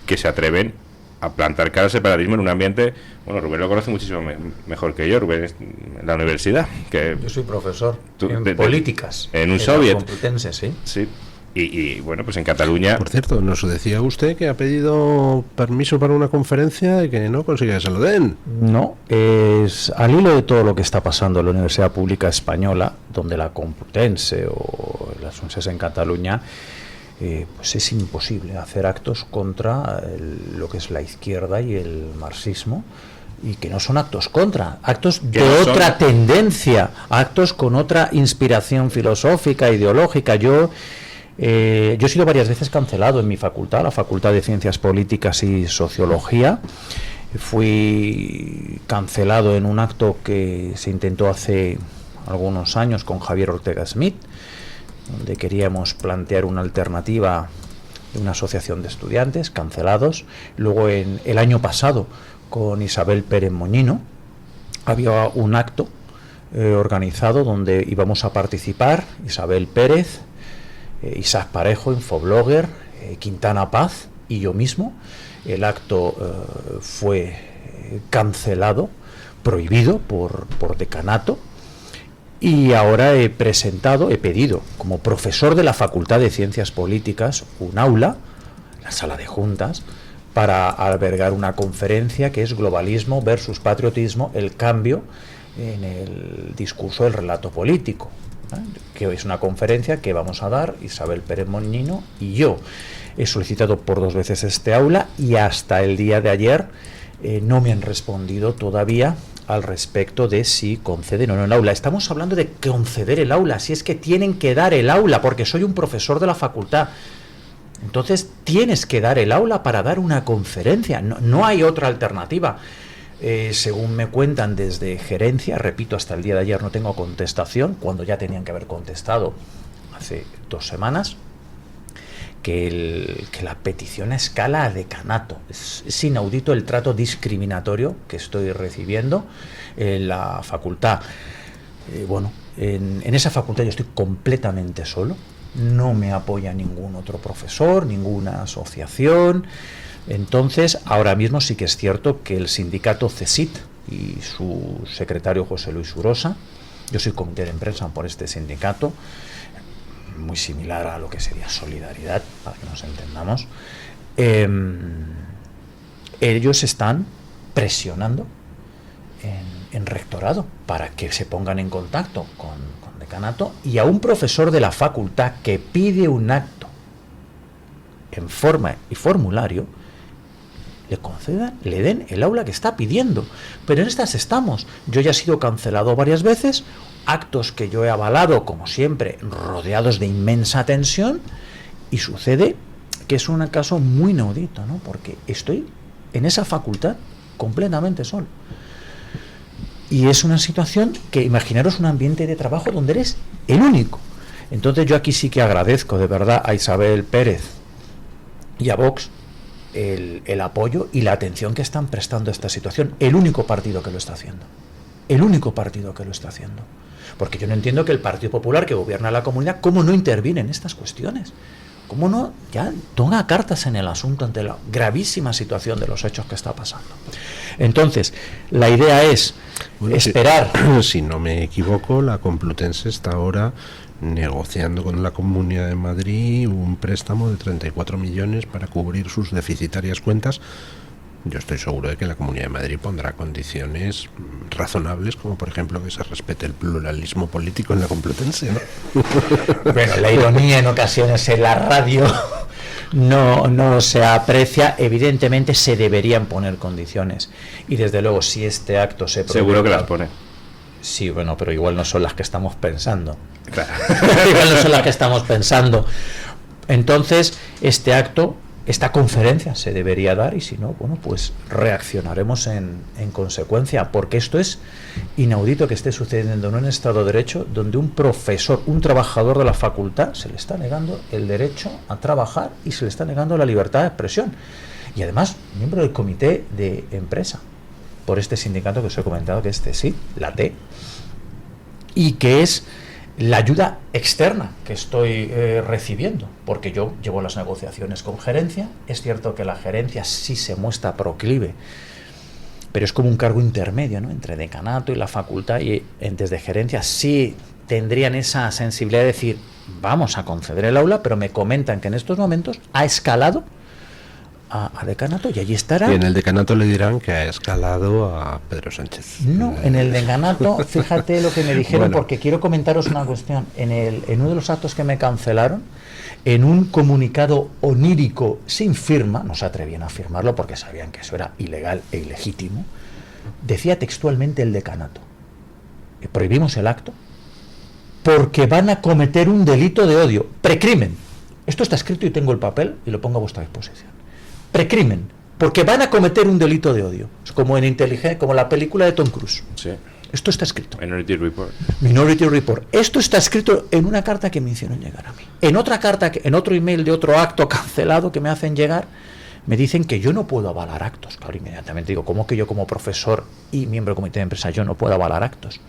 que se atreven a plantar cara al separatismo en un ambiente. Bueno, Rubén lo conoce muchísimo mejor que yo, Rubén es en la universidad. Yo soy profesor en políticas. En un soviet. Complutense, sí. Sí. Y bueno, pues en Cataluña... Por cierto, nos decía usted que ha pedido permiso para una conferencia y que no consigue que se lo den. No, es al hilo de todo lo que está pasando en la Universidad Pública Española, donde la Complutense o las universidades en Cataluña, pues es imposible hacer actos contra lo que es la izquierda y el marxismo, y que no son actos contra, actos de otra tendencia, actos con otra inspiración filosófica, ideológica. Yo Yo he sido varias veces cancelado en mi facultad, la Facultad de Ciencias Políticas y Sociología. Fui cancelado en un acto que se intentó hace algunos años con Javier Ortega Smith, donde queríamos plantear una alternativa de una asociación de estudiantes, cancelados. Luego, en el año pasado, con Isabel Pérez Moñino, había un acto organizado donde íbamos a participar Isabel Pérez, Isaac Parejo, Infoblogger, Quintana Paz y yo mismo. El acto fue cancelado, prohibido por decanato, y ahora he pedido como profesor de la Facultad de Ciencias Políticas un aula, la sala de juntas, para albergar una conferencia que es Globalismo versus Patriotismo, el cambio en el discurso del relato político, que es una conferencia que vamos a dar Isabel Pérez Moñino y yo. He solicitado por 2 veces este aula y hasta el día de ayer no me han respondido todavía al respecto de si conceden o no el aula. Estamos hablando de conceder el aula, si es que tienen que dar el aula, porque soy un profesor de la facultad. Entonces tienes que dar el aula para dar una conferencia, no hay otra alternativa. Según me cuentan desde gerencia, repito, hasta el día de ayer no tengo contestación, cuando ya tenían que haber contestado hace 2 semanas, que la petición escala a decanato. Es inaudito el trato discriminatorio que estoy recibiendo en la facultad. En esa facultad yo estoy completamente solo, no me apoya ningún otro profesor, ninguna asociación. Entonces, ahora mismo sí que es cierto que el sindicato CESIT y su secretario José Luis Urosa, yo soy comité de empresa por este sindicato, muy similar a lo que sería Solidaridad, para que nos entendamos, ellos están presionando en rectorado para que se pongan en contacto con decanato, y a un profesor de la facultad que pide un acto en forma y formulario le concedan, le den el aula que está pidiendo. Pero en estas estamos. Yo ya he sido cancelado varias veces, actos que yo he avalado, como siempre, rodeados de inmensa tensión, y sucede que es un caso muy inaudito, ¿no? Porque estoy en esa facultad completamente solo. Y es una situación que, imaginaros un ambiente de trabajo donde eres el único. Entonces yo aquí sí que agradezco de verdad a Isabel Pérez y a Vox el apoyo y la atención que están prestando a esta situación. El único partido que lo está haciendo. El único partido que lo está haciendo. Porque yo no entiendo que el Partido Popular, que gobierna la comunidad, ¿cómo no interviene en estas cuestiones? ¿Cómo no ya toma cartas en el asunto ante la gravísima situación de los hechos que está pasando? Entonces, la idea es esperar. Si no me equivoco, la Complutense está ahora negociando con la Comunidad de Madrid un préstamo de 34 millones para cubrir sus deficitarias cuentas. Yo estoy seguro de que la Comunidad de Madrid pondrá condiciones razonables, como por ejemplo que se respete el pluralismo político en la Complutense, ¿no? Bueno, la ironía en ocasiones en la radio no se aprecia. Evidentemente se deberían poner condiciones, y desde luego si este acto se produce, seguro que las pone. Sí, bueno, pero igual no son las que estamos pensando. Claro. Igual no son las que estamos pensando. Entonces, este acto, esta conferencia se debería dar, y si no, bueno, pues reaccionaremos en consecuencia, porque esto es inaudito que esté sucediendo en un Estado de Derecho donde un profesor, un trabajador de la facultad, se le está negando el derecho a trabajar y se le está negando la libertad de expresión. Y además, miembro del comité de empresa por este sindicato que os he comentado, que es CESIT, la T, y que es la ayuda externa que estoy recibiendo, porque yo llevo las negociaciones con gerencia. Es cierto que la gerencia sí se muestra proclive, pero es como un cargo intermedio, ¿no?, entre decanato y la facultad, y desde gerencia sí tendrían esa sensibilidad de decir, vamos a conceder el aula, pero me comentan que en estos momentos ha escalado a decanato y allí estará. Y en el decanato le dirán que ha escalado a Pedro Sánchez. No, en el decanato, fíjate lo que me dijeron, bueno, porque quiero comentaros una cuestión. En uno de los actos que me cancelaron, en un comunicado onírico sin firma, no se atrevían a firmarlo porque sabían que eso era ilegal e ilegítimo, decía textualmente el decanato: prohibimos el acto porque van a cometer un delito de odio, precrimen. Esto está escrito y tengo el papel y lo pongo a vuestra disposición. Precrimen, porque van a cometer un delito de odio, como en como la película de Tom Cruise. Sí. Esto está escrito. Minority Report. Minority Report. Esto está escrito en una carta que me hicieron llegar a mí. En otra carta, en otro email de otro acto cancelado que me hacen llegar, me dicen que yo no puedo avalar actos. Claro, inmediatamente digo, ¿cómo que yo como profesor y miembro del comité de empresa yo no puedo avalar actos?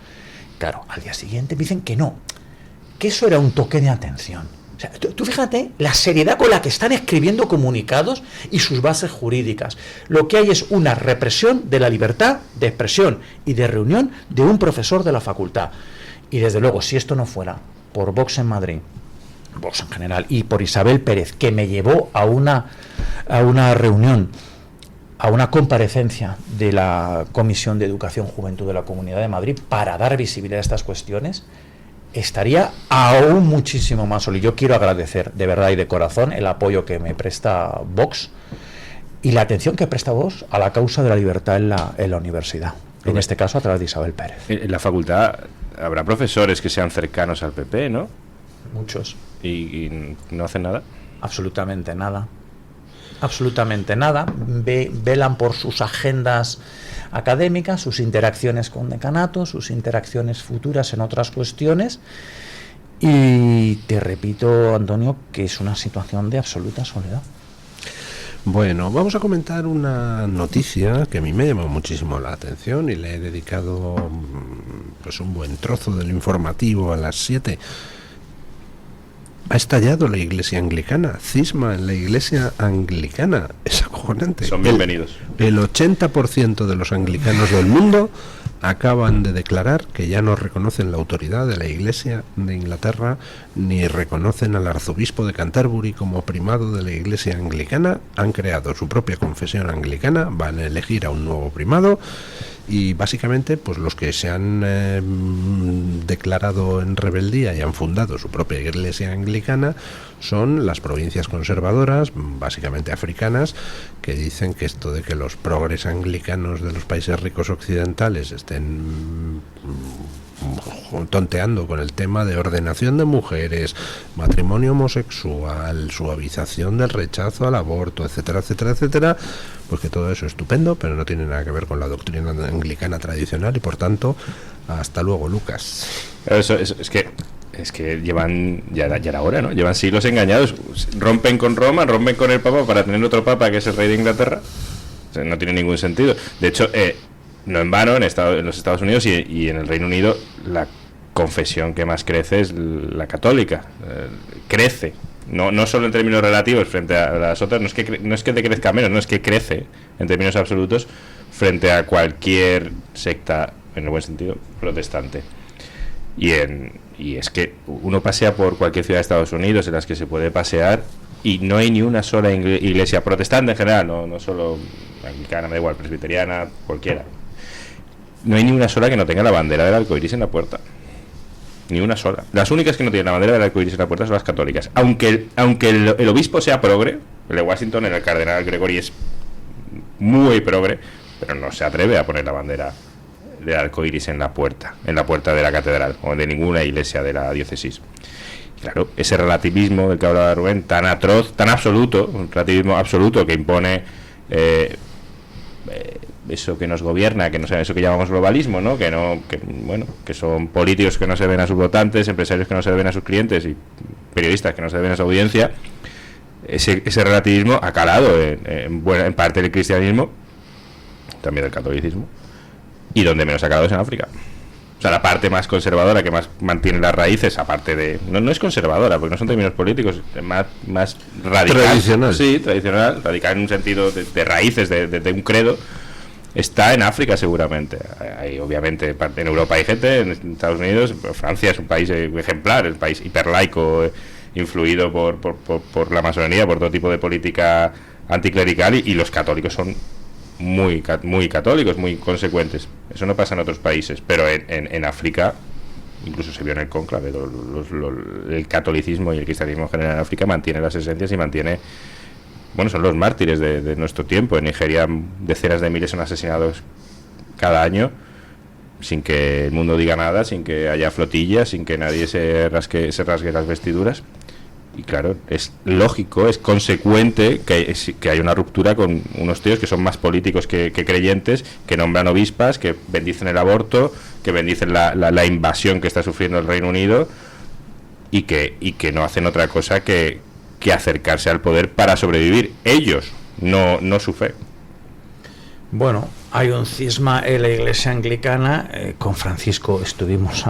Claro, al día siguiente me dicen que no, que eso era un toque de atención. O sea, tú fíjate la seriedad con la que están escribiendo comunicados y sus bases jurídicas. Lo que hay es una represión de la libertad de expresión y de reunión de un profesor de la facultad. Y desde luego, si esto no fuera por Vox en Madrid, Vox en general, y por Isabel Pérez, que me llevó a una reunión, a una comparecencia de la Comisión de Educación Juventud de la Comunidad de Madrid para dar visibilidad a estas cuestiones, estaría aún muchísimo más solo. Y yo quiero agradecer de verdad y de corazón el apoyo que me presta Vox y la atención que presta Vox a la causa de la libertad en la universidad, en este caso a través de Isabel Pérez. En la facultad habrá profesores que sean cercanos al PP, ¿no? Muchos. ¿Y no hacen nada? Absolutamente nada. Absolutamente nada. Velan por sus agendas académicas, sus interacciones con decanatos, sus interacciones futuras en otras cuestiones. Y te repito, Antonio, que es una situación de absoluta soledad. Bueno, vamos a comentar una noticia que a mí me llamó muchísimo la atención y le he dedicado pues un buen trozo del informativo a las 7. Ha estallado la iglesia anglicana, cisma en la iglesia anglicana, es acojonante. Son bienvenidos. El 80% de los anglicanos del mundo acaban de declarar que ya no reconocen la autoridad de la iglesia de Inglaterra, ni reconocen al arzobispo de Canterbury como primado de la iglesia anglicana. Han creado su propia confesión anglicana, van a elegir a un nuevo primado. Y básicamente pues los que se han declarado en rebeldía y han fundado su propia iglesia anglicana son las provincias conservadoras, básicamente africanas, que dicen que esto de que los progres anglicanos de los países ricos occidentales estén tonteando con el tema de ordenación de mujeres, matrimonio homosexual, suavización del rechazo al aborto, etcétera, etcétera, etcétera, pues que todo eso es estupendo, pero no tiene nada que ver con la doctrina anglicana tradicional y por tanto, hasta luego, Lucas. Es que llevan, ya era hora, ¿no? Llevan siglos engañados, rompen con Roma, rompen con el Papa para tener otro Papa que es el rey de Inglaterra. O sea, no tiene ningún sentido. De hecho, no en vano, en los Estados Unidos y en el Reino Unido, la confesión que más crece es la católica. Crece, no solo en términos relativos frente a las otras, no es que decrezca menos, no es que crece en términos absolutos frente a cualquier secta, en el buen sentido, protestante. Y es que uno pasea por cualquier ciudad de Estados Unidos en las que se puede pasear y no hay ni una sola iglesia protestante en general, no solo anglicana, me da igual, presbiteriana, cualquiera. No hay ni una sola que no tenga la bandera del arco iris en la puerta. Ni una sola. Las únicas que no tienen la bandera del arco iris en la puerta son las católicas. Aunque el obispo sea progre, el de Washington, el cardenal Gregory, es muy progre, pero no se atreve a poner la bandera del arco iris en la puerta de la catedral o de ninguna iglesia de la diócesis. Y claro, ese relativismo del que hablaba Rubén, tan atroz, tan absoluto, un relativismo absoluto que impone eso que nos gobierna, que no sea eso que llamamos globalismo, ¿no? Que son políticos que no se ven a sus votantes, empresarios que no se ven a sus clientes y periodistas que no se ven a su audiencia. Ese relativismo ha calado en parte del cristianismo, también del catolicismo, y donde menos ha calado es en África. O sea, la parte más conservadora, que más mantiene las raíces, aparte de... No es conservadora, porque no son términos políticos, más radical. Tradicional. Sí, tradicional, radical en un sentido de raíces, de un credo. Está en África seguramente. Hay, obviamente, en Europa hay gente, en Estados Unidos, Francia es un país ejemplar, un país hiperlaico, influido por la masonería, por todo tipo de política anticlerical, y los católicos son muy católicos, muy consecuentes. Eso no pasa en otros países, pero en África, incluso se vio en el cónclave, el catolicismo y el cristianismo en general en África mantiene las esencias y mantiene... Bueno, son los mártires de nuestro tiempo. En Nigeria decenas de miles son asesinados cada año sin que el mundo diga nada, sin que haya flotillas, sin que nadie se rasgue las vestiduras. Y claro, es lógico, es consecuente que hay una ruptura con unos tíos que son más políticos que creyentes, que nombran obispas, que bendicen el aborto, que bendicen la invasión que está sufriendo el Reino Unido y que no hacen otra cosa que acercarse al poder para sobrevivir ellos, no su fe. Bueno, hay un cisma en la Iglesia anglicana. Con Francisco estuvimos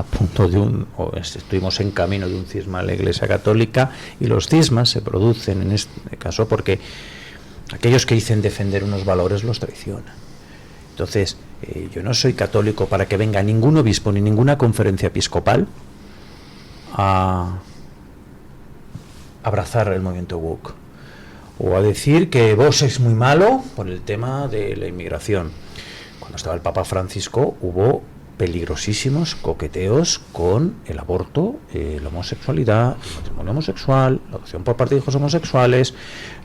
estuvimos en camino de un cisma en la Iglesia católica, y los cismas se producen en este caso porque aquellos que dicen defender unos valores los traicionan. Entonces, yo no soy católico para que venga ningún obispo ni ninguna conferencia episcopal a abrazar el movimiento woke o a decir que Vox es muy malo por el tema de la inmigración. Cuando estaba el Papa Francisco hubo peligrosísimos coqueteos con el aborto, la homosexualidad, el matrimonio homosexual, la adopción por parte de hijos homosexuales,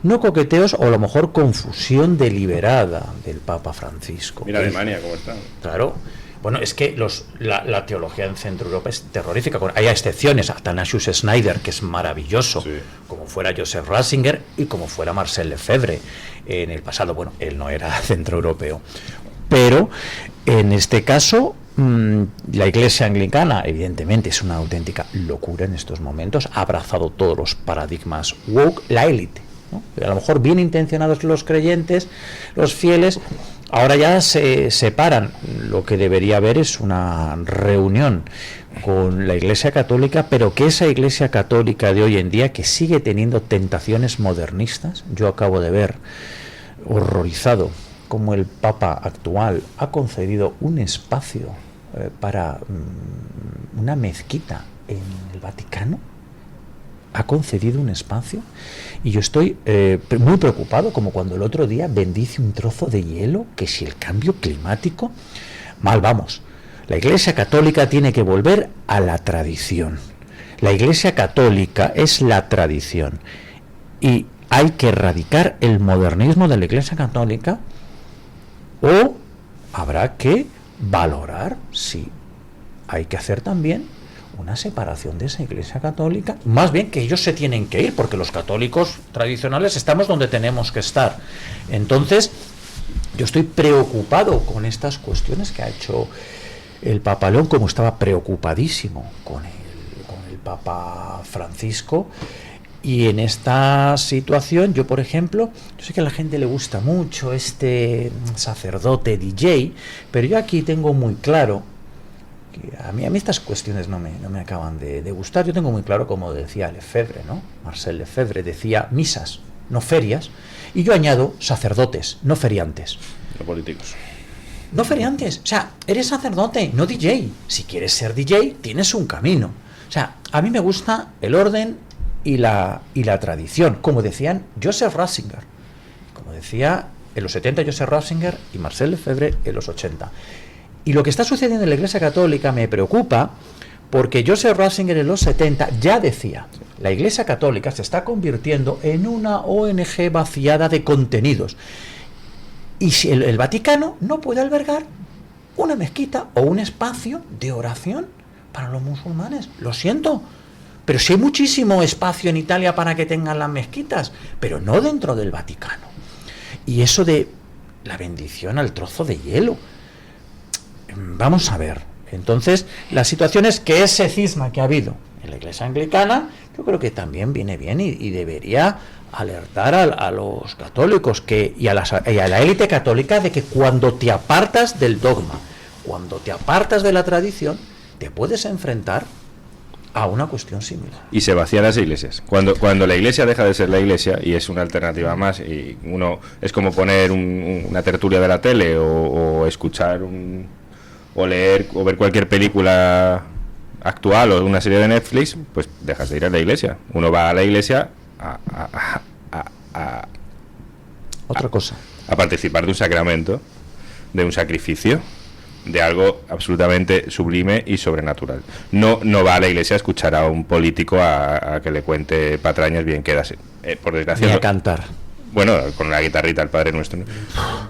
no coqueteos o a lo mejor confusión deliberada del Papa Francisco. Mira Alemania cómo está. Claro. Bueno, es que la teología en Centro Europa es terrorífica. Hay excepciones, Athanasius Schneider, que es maravilloso, sí, como fuera Joseph Ratzinger y como fuera Marcel Lefebvre en el pasado. Bueno, él no era centroeuropeo. Pero en este caso, la Iglesia anglicana, evidentemente, es una auténtica locura en estos momentos. Ha abrazado todos los paradigmas woke, la élite, ¿no? A lo mejor bien intencionados los creyentes, los fieles, ahora ya se separan. Lo que debería haber es una reunión con la Iglesia católica, pero que esa Iglesia católica de hoy en día, que sigue teniendo tentaciones modernistas, yo acabo de ver, horrorizado, como el Papa actual ha concedido un espacio para una mezquita en el Vaticano. Ha concedido un espacio y yo estoy muy preocupado, como cuando el otro día bendice un trozo de hielo, que si el cambio climático, mal vamos. La Iglesia católica tiene que volver a la tradición. La Iglesia católica es la tradición y hay que erradicar el modernismo de la Iglesia católica, o habrá que valorar si hay que hacer también una separación de esa Iglesia católica, más bien que ellos se tienen que ir, porque los católicos tradicionales estamos donde tenemos que estar. Entonces, yo estoy preocupado con estas cuestiones que ha hecho el Papa León, como estaba preocupadísimo con el Papa Francisco. Y en esta situación, yo por ejemplo, yo sé que a la gente le gusta mucho este sacerdote DJ, pero yo aquí tengo muy claro que a mí estas cuestiones no me acaban de gustar. Yo tengo muy claro, como decía Lefebvre, ¿no? Marcel Lefebvre decía misas, no ferias, y yo añado sacerdotes, no feriantes. No políticos. No feriantes, o sea, eres sacerdote, no DJ. Si quieres ser DJ, tienes un camino. O sea, a mí me gusta el orden y la tradición, como decían Joseph Ratzinger, como decía en los 70 Joseph Ratzinger y Marcel Lefebvre en los 80. Y lo que está sucediendo en la Iglesia católica me preocupa, porque Joseph Ratzinger en los 70 ya decía: la Iglesia católica se está convirtiendo en una ONG vaciada de contenidos, y si el Vaticano no puede albergar una mezquita o un espacio de oración para los musulmanes. Lo siento, pero sí hay muchísimo espacio en Italia para que tengan las mezquitas, pero no dentro del Vaticano. Y eso de la bendición al trozo de hielo, vamos a ver. Entonces, la situación es que ese cisma que ha habido en la Iglesia anglicana, yo creo que también viene bien y debería alertar a los católicos y a la élite católica de que cuando te apartas del dogma, cuando te apartas de la tradición, te puedes enfrentar a una cuestión similar. Y se vacían las iglesias. Cuando la iglesia deja de ser la iglesia y es una alternativa más, y uno es como poner una tertulia de la tele o escuchar o leer o ver cualquier película actual o una serie de Netflix, pues dejas de ir a la iglesia. Uno va a la iglesia otra cosa, a participar de un sacramento, de un sacrificio, de algo absolutamente sublime y sobrenatural. No va a la iglesia a escuchar a un político a que le cuente patrañas bien quedas. Por desgracia. Ni a cantar. Bueno, con la guitarrita el Padre Nuestro, ¿no?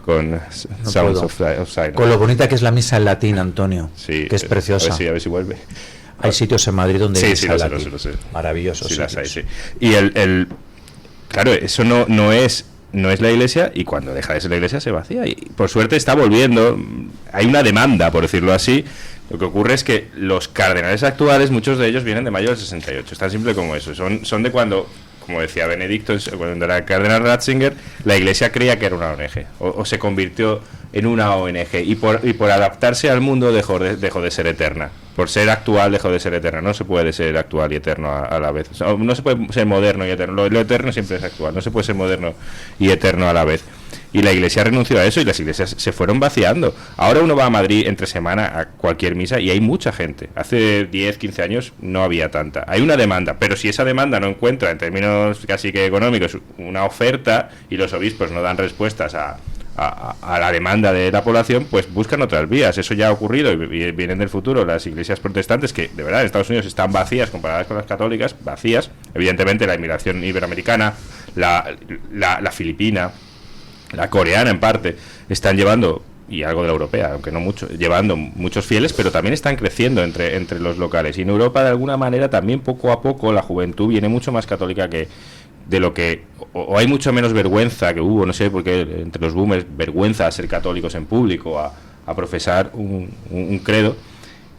Con Sounds of Silence. Con lo bonita que es la misa en latín, Antonio, sí, que es preciosa. A ver si vuelve. Hay sitios en Madrid donde sí, lo sé. Maravillosos. Sí, las hay, sí. Y claro, eso no es la iglesia, y cuando deja de ser la iglesia se vacía. Y por suerte está volviendo. Hay una demanda, por decirlo así. Lo que ocurre es que los cardenales actuales, muchos de ellos vienen de mayo del 68. Es tan simple como eso. Son de cuando, como decía Benedicto, cuando era el cardenal Ratzinger, la iglesia creía que era una ONG, o se convirtió en una ONG, y por adaptarse al mundo dejó de ser eterna. Por ser actual dejó de ser eterna. No se puede ser actual y eterno a la vez. O sea, no se puede ser moderno y eterno. Lo eterno siempre es actual. No se puede ser moderno y eterno a la vez. Y la iglesia renunció a eso, y las iglesias se fueron vaciando. Ahora uno va a Madrid entre semana a cualquier misa y hay mucha gente. Hace 10, 15 años no había tanta. Hay una demanda, pero si esa demanda no encuentra, en términos casi que económicos, una oferta, y los obispos no dan respuestas a la demanda de la población, pues buscan otras vías. Eso ya ha ocurrido y vienen del futuro. Las iglesias protestantes, que de verdad en Estados Unidos están vacías comparadas con las católicas, vacías. Evidentemente la inmigración iberoamericana, la filipina, la coreana en parte, están llevando, y algo de la europea, aunque no mucho, llevando muchos fieles, pero también están creciendo entre los locales. Y en Europa, de alguna manera, también poco a poco la juventud viene mucho más católica que de lo que, o hay mucho menos vergüenza que hubo, no sé, porque entre los boomers, vergüenza a ser católicos en público, a profesar un credo.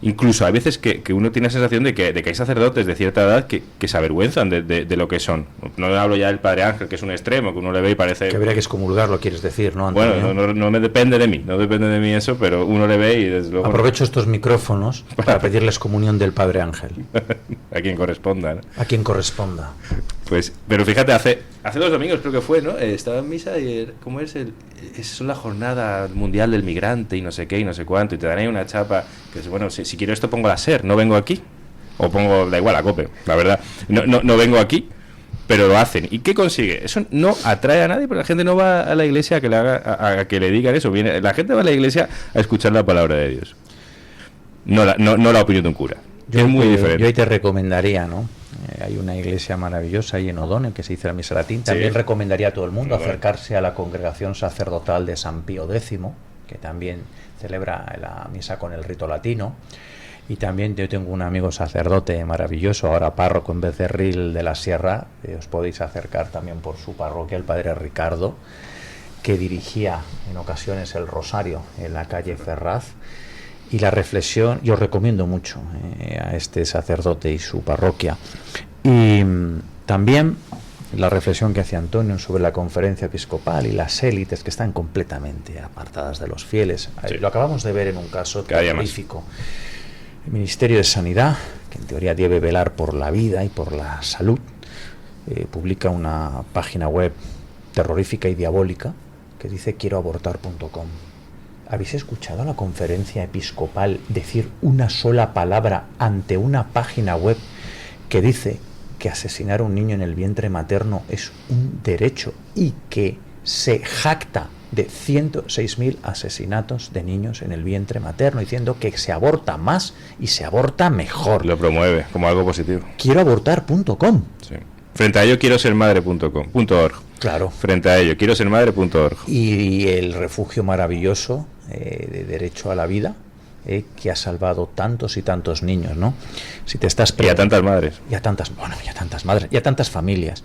Incluso hay veces que uno tiene la sensación de que hay sacerdotes de cierta edad que se avergüenzan de lo que son. No hablo ya del Padre Ángel, que es un extremo, que uno le ve y parece... Que habría que excomulgarlo, quieres decir, ¿no, Antonio? Bueno, no me depende de mí eso, pero uno le ve y desde luego... Aprovecho estos micrófonos para pedirles comunión del Padre Ángel. A quien corresponda, ¿no? A quien corresponda. Pues, pero fíjate, hace 2 domingos creo que fue, ¿no? Estaba en misa y ¿cómo es es la jornada mundial del migrante y no sé qué y no sé cuánto, y te dan ahí una chapa que es, bueno, si quiero esto pongo la SER, no vengo aquí, o pongo, da igual, la COPE, la verdad, no vengo aquí, pero lo hacen. ¿Y qué consigue? Eso no atrae a nadie, porque la gente no va a la iglesia a que que le digan eso. La gente va a la iglesia a escuchar la palabra de Dios, no la opinión de un cura. Es muy diferente. Yo ahí te recomendaría, ¿no? Hay una iglesia maravillosa ahí en O'Donnell que se dice la misa latín. También recomendaría a todo el mundo acercarse a la congregación sacerdotal de San Pío X, que también celebra la misa con el rito latino. Y también yo tengo un amigo sacerdote maravilloso, ahora párroco en Becerril de la Sierra, os podéis acercar también por su parroquia, el padre Ricardo, que dirigía en ocasiones el rosario en la calle Ferraz. Y la reflexión, yo recomiendo mucho a este sacerdote y su parroquia. Y también la reflexión que hace Antonio sobre la conferencia episcopal y las élites que están completamente apartadas de los fieles. Sí. Lo acabamos de ver en un caso terrorífico. El Ministerio de Sanidad, que en teoría debe velar por la vida y por la salud, publica una página web terrorífica y diabólica que dice quieroabortar.com. ¿Habéis escuchado a la conferencia episcopal decir una sola palabra ante una página web que dice que asesinar a un niño en el vientre materno es un derecho y que se jacta de 106.000 asesinatos de niños en el vientre materno, diciendo que se aborta más y se aborta mejor? Lo promueve como algo positivo. Quieroabortar.com. Sí. Frente a ello, quiero ser madre.com.org. Claro. Frente a ello, quiero ser madre.org. Y el refugio maravilloso de derecho a la vida, que ha salvado tantos y tantos niños, ¿no? Si te estás y a tantas madres. Y a tantas madres, y a tantas familias.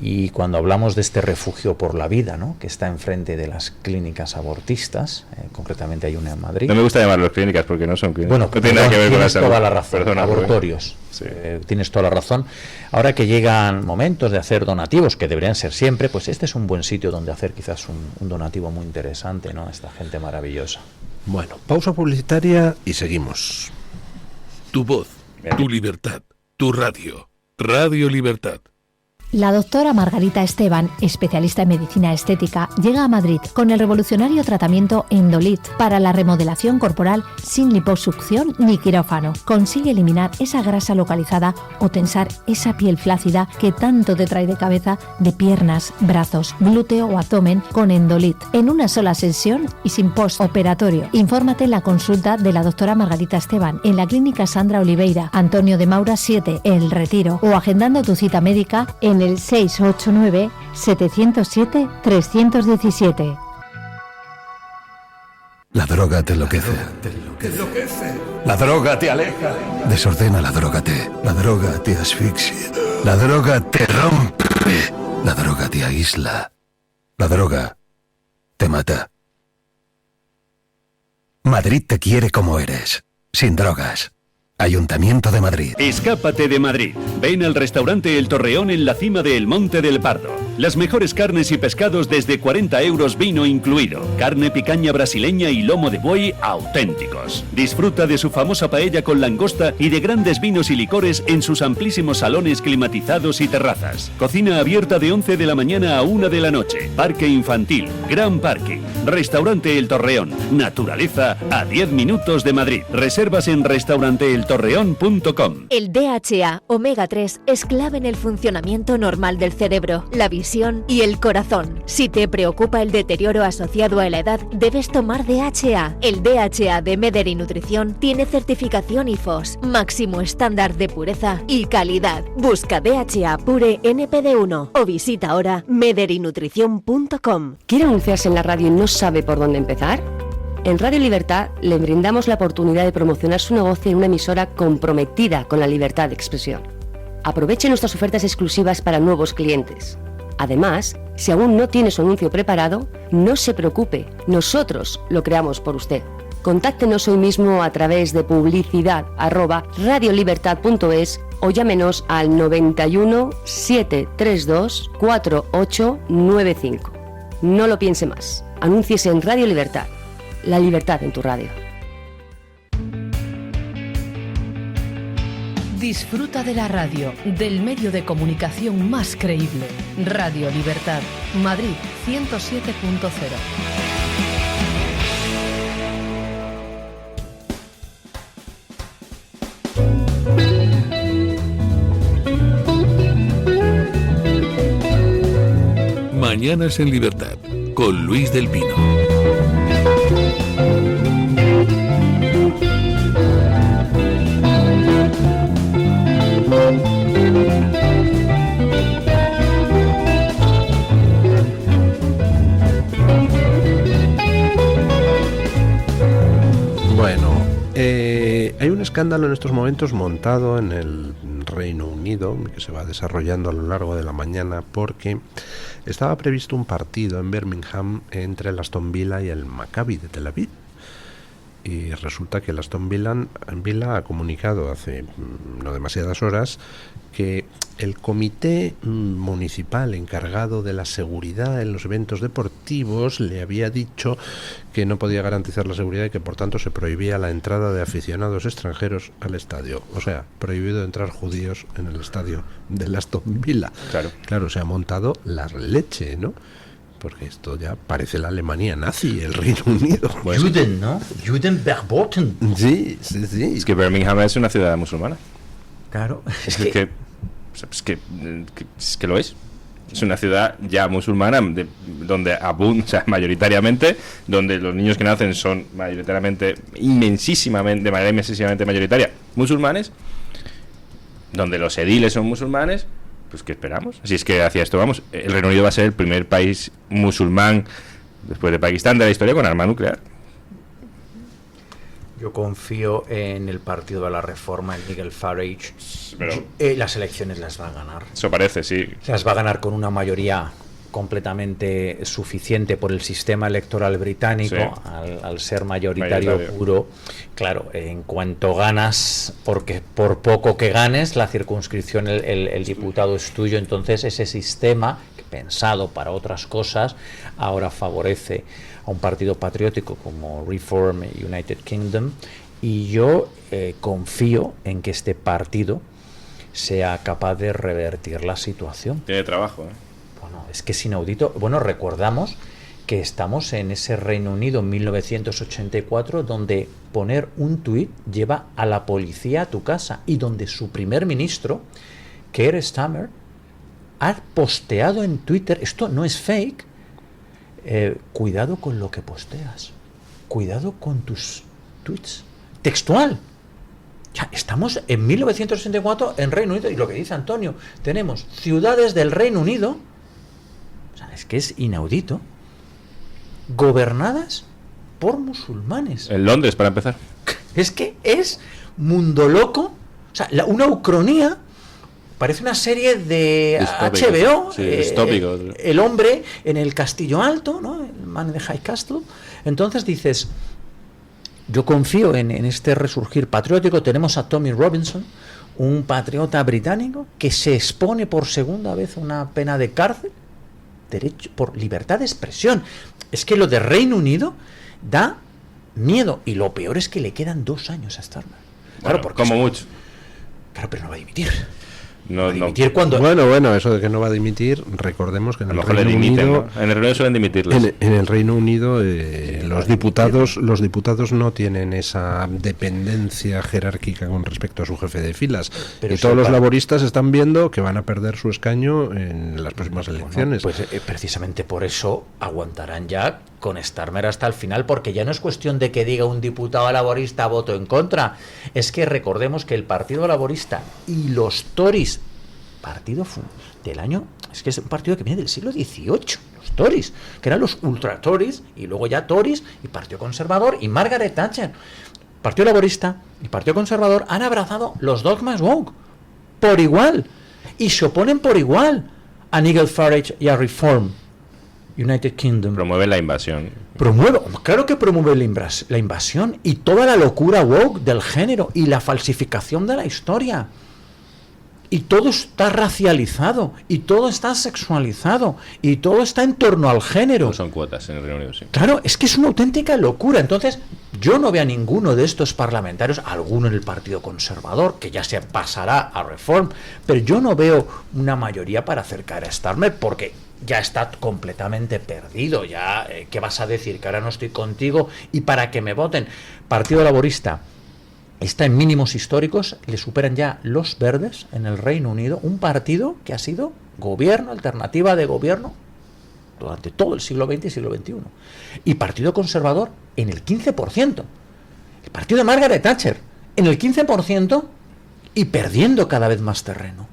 Y cuando hablamos de este refugio por la vida, ¿no?, que está enfrente de las clínicas abortistas, concretamente hay una en Madrid. No me gusta llamarlos clínicas porque no son clínicas. Bueno, no tiene nada que ver con la salud. Toda la razón. Abortorios. Sí. Tienes toda la razón. Ahora que llegan momentos de hacer donativos, que deberían ser siempre, pues este es un buen sitio donde hacer quizás un donativo muy interesante, ¿no?, a esta gente maravillosa. Bueno, pausa publicitaria y seguimos. Tu voz, tu libertad, tu radio. Radio Libertad. La doctora Margarita Esteban, especialista en medicina estética, llega a Madrid con el revolucionario tratamiento Endolit para la remodelación corporal sin liposucción ni quirófano. Consigue eliminar esa grasa localizada o tensar esa piel flácida que tanto te trae de cabeza, de piernas, brazos, glúteo o abdomen con Endolit. En una sola sesión y sin postoperatorio. Infórmate en la consulta de la doctora Margarita Esteban en la clínica Sandra Oliveira, Antonio de Maura 7, El Retiro, o agendando tu cita médica en el 689-707-317. La droga te enloquece. La droga te aleja. Desordena, la droga te asfixia. La droga te rompe. La droga te aísla. La droga te mata. Madrid te quiere como eres, sin drogas. Ayuntamiento de Madrid. Escápate de Madrid. Ven al restaurante El Torreón en la cima de El Monte del Pardo. Las mejores carnes y pescados desde 40 euros, vino incluido. Carne picaña brasileña y lomo de buey auténticos. Disfruta de su famosa paella con langosta y de grandes vinos y licores en sus amplísimos salones climatizados y terrazas. Cocina abierta de 11 de la mañana a 1 de la noche. Parque infantil, gran parking. Restaurante El Torreón. Naturaleza a 10 minutos de Madrid. Reservas en restauranteeltorreón.com. El DHA Omega 3 es clave en el funcionamiento normal del cerebro, la visión y el corazón. Si te preocupa el deterioro asociado a la edad, debes tomar DHA. El DHA de Mederi Nutrición tiene certificación IFOS, máximo estándar de pureza y calidad. Busca DHA Pure NPD1 o visita ahora mederinutrición.com. ¿Quiere anunciarse en la radio y no sabe por dónde empezar? En Radio Libertad le brindamos la oportunidad de promocionar su negocio en una emisora comprometida con la libertad de expresión. Aproveche nuestras ofertas exclusivas para nuevos clientes. Además, si aún no tiene su anuncio preparado, no se preocupe, nosotros lo creamos por usted. Contáctenos hoy mismo a través de publicidad@radiolibertad.es o llámenos al 91 732 4895. No lo piense más, anúnciese en Radio Libertad. La libertad en tu radio. Disfruta de la radio, del medio de comunicación más creíble. Radio Libertad, Madrid 107.0. Mañanas en Libertad, con Luis del Pino. Bueno, hay un escándalo en estos momentos montado en el Reino Unido que se va desarrollando a lo largo de la mañana porque estaba previsto un partido en Birmingham entre el Aston Villa y el Maccabi de Tel Aviv. Y resulta que el Aston Villa ha comunicado hace no demasiadas horas que el comité municipal encargado de la seguridad en los eventos deportivos le había dicho que no podía garantizar la seguridad y que por tanto se prohibía la entrada de aficionados extranjeros al estadio. O sea, prohibido entrar judíos en el estadio del Aston Villa. Claro, se ha montado la leche, ¿no? Porque esto ya parece la Alemania nazi, el Reino Unido. Juden, ¿no? Juden verboten. Sí, sí, sí. Es que Birmingham es una ciudad musulmana. Claro. Es que lo es. Es una ciudad ya musulmana donde abunda, o sea, mayoritariamente, donde los niños que nacen son mayoritariamente, de manera inmensísimamente mayoritaria, musulmanes, donde los ediles son musulmanes. Pues ¿qué esperamos? Así es que hacia esto vamos. El Reino Unido va a ser el primer país musulmán después de Pakistán de la historia con arma nuclear. Yo confío en el Partido de la Reforma, en Nigel Farage. Pero las elecciones las va a ganar. Eso parece, sí. Las va a ganar con una mayoría completamente suficiente por el sistema electoral británico, sí. al ser mayoritario puro. Claro, en cuanto ganas, porque por poco que ganes, la circunscripción, el diputado es tuyo, entonces ese sistema, pensado para otras cosas, ahora favorece a un partido patriótico como Reform United Kingdom, y yo confío en que este partido sea capaz de revertir la situación. Tiene trabajo, Bueno, es que es inaudito. Bueno, recordamos que estamos en ese Reino Unido en 1984 donde poner un tuit lleva a la policía a tu casa y donde su primer ministro, Keir Starmer, ha posteado en Twitter, esto no es fake, cuidado con lo que posteas, cuidado con tus tweets, textual. Ya estamos en 1984 en Reino Unido y lo que dice Antonio, tenemos ciudades del Reino Unido, o sea, es que es inaudito, gobernadas por musulmanes. En Londres, para empezar. Es que es mundo loco. O sea, una ucronía parece una serie de Distópico, HBO. sí, distópico. El hombre en el castillo alto, ¿no? El man in the high castle. Entonces dices, yo confío en este resurgir patriótico. Tenemos a Tommy Robinson, un patriota británico que se expone por segunda vez a una pena de cárcel, derecho por libertad de expresión. Es que lo de Reino Unido da miedo, y lo peor es que le quedan 2 años a Starmer. Claro, porque como mucho. Claro, pero no va a dimitir. No, cuando... Bueno, eso de que no va a dimitir, recordemos que en el Reino Unido, ¿no? En el Reino Unido suelen dimitirles. En el Reino Unido los diputados no tienen esa dependencia jerárquica con respecto a su jefe de filas. Pero y todos los laboristas están viendo que van a perder su escaño en las próximas elecciones. Pues precisamente por eso aguantarán ya con Starmer hasta el final, porque ya no es cuestión de que diga un diputado laborista voto en contra. Es que recordemos que el Partido Laborista y los Tories, partido del año, es que es un partido que viene del siglo XVIII, los Tories, que eran los ultra Tories, y luego ya Tories y Partido Conservador y Margaret Thatcher. Partido Laborista y Partido Conservador han abrazado los dogmas woke por igual, y se oponen por igual a Nigel Farage y a Reform United Kingdom. Promueve la invasión. Claro que promueve la invasión y toda la locura woke del género y la falsificación de la historia. Y todo está racializado, y todo está sexualizado, y todo está en torno al género. No son cuotas en el Reino Unido, sí. Claro, es que es una auténtica locura. Entonces, yo no veo a ninguno de estos parlamentarios, alguno en el Partido Conservador, que ya se pasará a Reform, pero yo no veo una mayoría para acercar a Starmer, porque ya está completamente perdido. Ya, ¿qué vas a decir? Que ahora no estoy contigo y para que me voten. Partido Laborista está en mínimos históricos, le superan ya los verdes en el Reino Unido, un partido que ha sido gobierno, alternativa de gobierno durante todo el siglo XX y siglo XXI. Y Partido Conservador en el 15%. El partido de Margaret Thatcher en el 15% y perdiendo cada vez más terreno.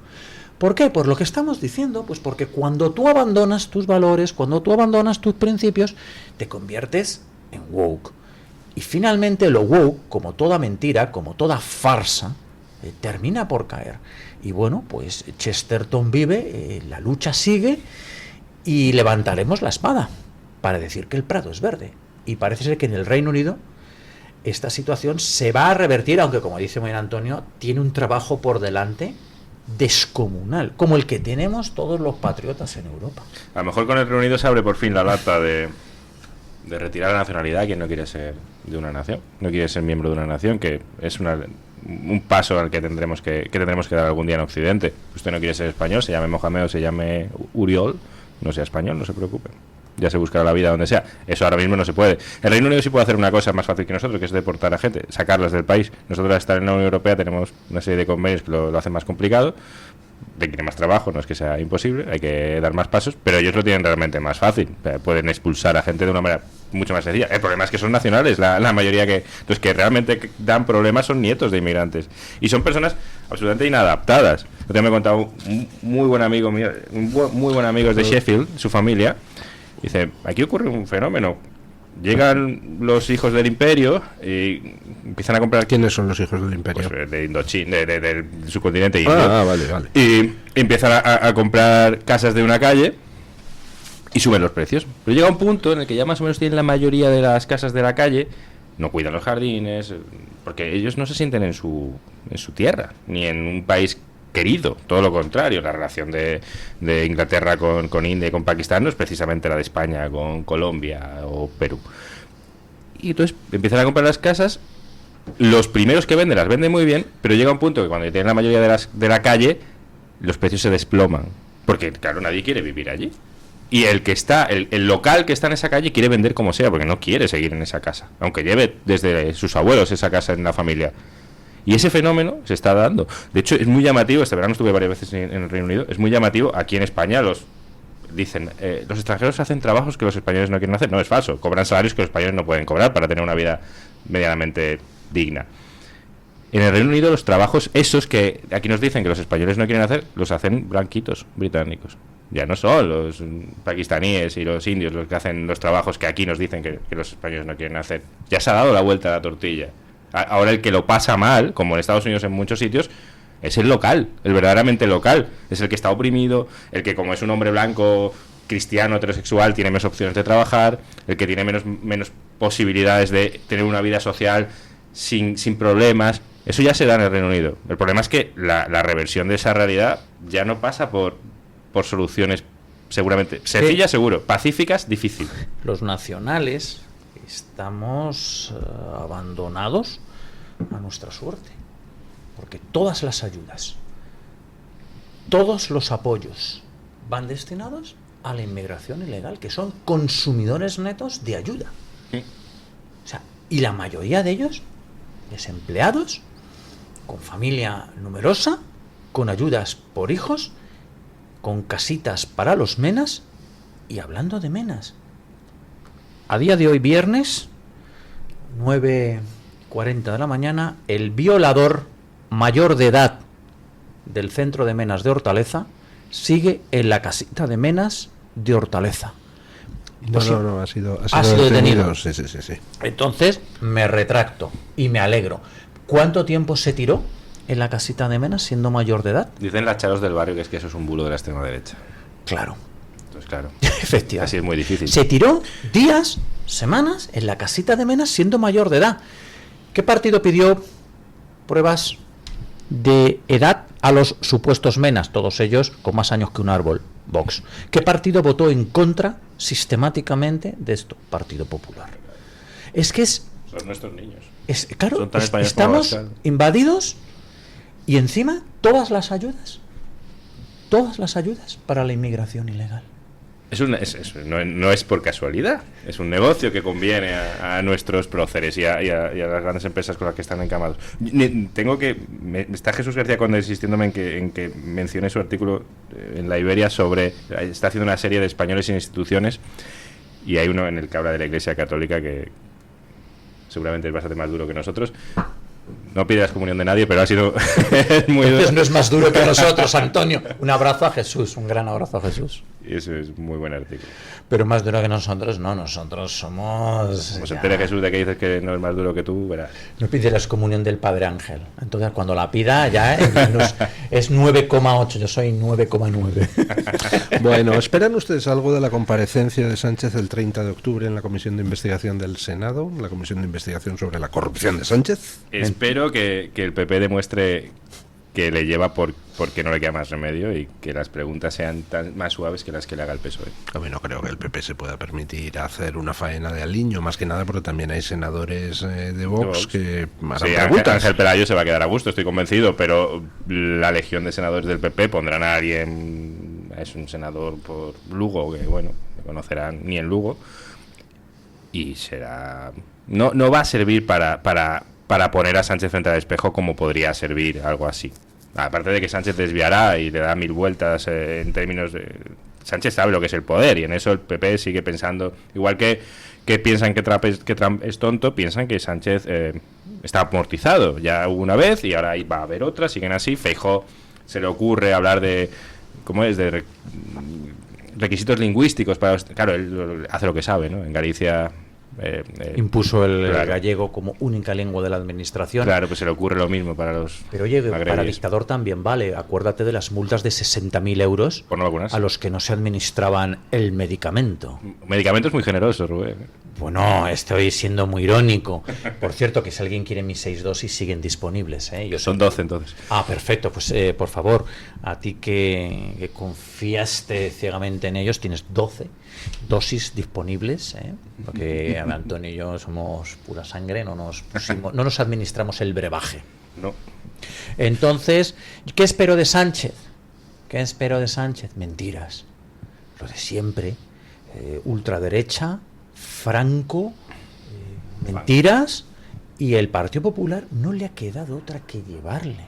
¿Por qué? Por lo que estamos diciendo, pues porque cuando tú abandonas tus valores, cuando tú abandonas tus principios, te conviertes en woke. Y finalmente lo woke, como toda mentira, como toda farsa, termina por caer. Y bueno, pues Chesterton vive, la lucha sigue, y levantaremos la espada para decir que el prado es verde. Y parece ser que en el Reino Unido esta situación se va a revertir, aunque como dice muy bien Antonio, tiene un trabajo por delante descomunal, como el que tenemos todos los patriotas en Europa. A lo mejor con el Reino Unido se abre por fin la lata de retirar la nacionalidad a quien no quiere ser de una nación, no quiere ser miembro de una nación, que es un paso al que tendremos que dar algún día en Occidente. Usted no quiere ser español, se llame Mohamed o se llame Uriol, no sea español, no se preocupe, ya se buscará la vida donde sea. Eso ahora mismo no se puede. El Reino Unido sí puede hacer una cosa más fácil que nosotros, que es deportar a gente, sacarlas del país. Nosotros, al estar en la Unión Europea, tenemos una serie de convenios que lo hacen más complicado, requiere más trabajo, no es que sea imposible, hay que dar más pasos, pero ellos lo tienen realmente más fácil. Pueden expulsar a gente de una manera mucho más sencilla. El problema es que son nacionales, la mayoría los que realmente dan problemas son nietos de inmigrantes y son personas absolutamente inadaptadas. Yo me he contado un muy buen amigo mío, muy buen amigo es de Sheffield, su familia, dice, aquí ocurre un fenómeno. Llegan los hijos del imperio y empiezan a comprar... ¿Quiénes son los hijos del imperio? Pues de Indochina, del subcontinente indio. Vale. Y empiezan a comprar casas de una calle y suben los precios. Pero llega un punto en el que ya más o menos tienen la mayoría de las casas de la calle, no cuidan los jardines, porque ellos no se sienten en su tierra, ni en un país querido, todo lo contrario. La relación de Inglaterra con India y con Pakistán no es precisamente la de España con Colombia o Perú. Y entonces empiezan a comprar las casas, los primeros que venden las venden muy bien, pero llega un punto que cuando tienen la mayoría de la calle, los precios se desploman, porque claro, nadie quiere vivir allí. Y el local que está en esa calle quiere vender como sea, porque no quiere seguir en esa casa, aunque lleve desde sus abuelos esa casa en la familia. Y ese fenómeno se está dando. De hecho, es muy llamativo, este verano estuve varias veces en el Reino Unido, es muy llamativo, aquí en España dicen, los extranjeros hacen trabajos que los españoles no quieren hacer. No, es falso, cobran salarios que los españoles no pueden cobrar para tener una vida medianamente digna. En el Reino Unido los trabajos esos que aquí nos dicen que los españoles no quieren hacer, los hacen blanquitos británicos. Ya no son los pakistaníes y los indios los que hacen los trabajos que aquí nos dicen que los españoles no quieren hacer. Ya se ha dado la vuelta a la tortilla. Ahora el que lo pasa mal, como en Estados Unidos en muchos sitios, es el local, el verdaderamente local. Es el que está oprimido, el que como es un hombre blanco, cristiano, heterosexual, tiene menos opciones de trabajar, el que tiene menos posibilidades de tener una vida social sin problemas. Eso ya se da en el Reino Unido. El problema es que la reversión de esa realidad ya no pasa por soluciones seguramente sencillas, seguro, pacíficas, difícil. Los nacionales estamos abandonados a nuestra suerte, porque todas las ayudas, todos los apoyos van destinados a la inmigración ilegal, que son consumidores netos de ayuda. O sea, y la mayoría de ellos desempleados, con familia numerosa, con ayudas por hijos, con casitas para los menas. Y hablando de menas, a día de hoy, viernes, 9:40 de la mañana, el violador mayor de edad del centro de menas de Hortaleza sigue en la casita de menas de Hortaleza. No, ha sido detenido. Sí. Entonces, me retracto y me alegro. ¿Cuánto tiempo se tiró en la casita de menas siendo mayor de edad? Dicen las charos del barrio que eso es un bulo de la extrema derecha. Claro. Entonces, claro. Efectivamente. Así es muy difícil. Se tiró días, semanas en la casita de menas siendo mayor de edad. ¿Qué partido pidió pruebas de edad a los supuestos menas? Todos ellos con más años que un árbol. Vox. ¿Qué partido votó en contra sistemáticamente de esto? Partido Popular. Es que es... Son nuestros niños. Claro, son tan españoles estamos invadidos y encima todas las ayudas para la inmigración ilegal. No es por casualidad, es un negocio que conviene a nuestros próceres y a las grandes empresas con las que están encamados. Está Jesús García Conde insistiéndome en que mencione su artículo en La Iberia está haciendo una serie de españoles sin instituciones, y hay uno en el que habla de la Iglesia Católica que seguramente es bastante más duro que nosotros. No pide la excomunión de nadie, pero ha sido muy duro. Entonces no es más duro que nosotros, Antonio. Un abrazo a Jesús, un gran abrazo a Jesús. Y eso es muy buen artículo. Pero más duro que nosotros, no, nosotros somos... Como se entere Jesús de que dices que no es más duro que tú, verás. No pide la excomunión del Padre Ángel. Entonces cuando la pida ya es 9,8, yo soy 9,9. Bueno, ¿esperan ustedes algo de la comparecencia de Sánchez el 30 de octubre en la Comisión de Investigación del Senado, la Comisión de Investigación sobre la corrupción de Sánchez? Espero que el PP demuestre que le lleva porque no le queda más remedio y que las preguntas sean más suaves que las que le haga el PSOE. A mí no creo que el PP se pueda permitir hacer una faena de aliño, más que nada porque también hay senadores de Vox que harán preguntas. Ángel Pelayo se va a quedar a gusto, estoy convencido, pero la legión de senadores del PP pondrán a alguien, es un senador por Lugo, que bueno, no conocerán ni en Lugo, y será... No va a servir para poner a Sánchez frente al espejo, como podría servir algo así. Aparte de que Sánchez desviará y le da 1000 vueltas en términos de... Sánchez sabe lo que es el poder, y en eso el PP sigue pensando, igual que piensan que Trump es tonto, piensan que Sánchez está amortizado. Ya hubo una vez y ahora va a haber otra, siguen así. Feijóo se le ocurre hablar de... ¿Cómo es? De requisitos lingüísticos para... Claro, él hace lo que sabe, ¿no? En Galicia... impuso el gallego como única lengua de la administración. Claro, pues se le ocurre lo mismo para los... Pero oye, para dictador también vale. Acuérdate de las multas de 60.000 euros por no vacunarse, a los que no se administraban el medicamento. Medicamento es muy generoso, Rubén. Bueno, estoy siendo muy irónico. Por cierto, que si alguien quiere mis 6 dosis, siguen disponibles, ¿eh? Son 12 entonces. Ah, perfecto. Pues por favor, a ti que confiaste ciegamente en ellos, tienes 12 dosis disponibles, ¿eh? Porque Antonio y yo somos pura sangre, no nos administramos el brebaje. No. Entonces, ¿qué espero de Sánchez? Mentiras. Lo de siempre. Ultraderecha, Franco, mentiras, y el Partido Popular no le ha quedado otra que llevarle,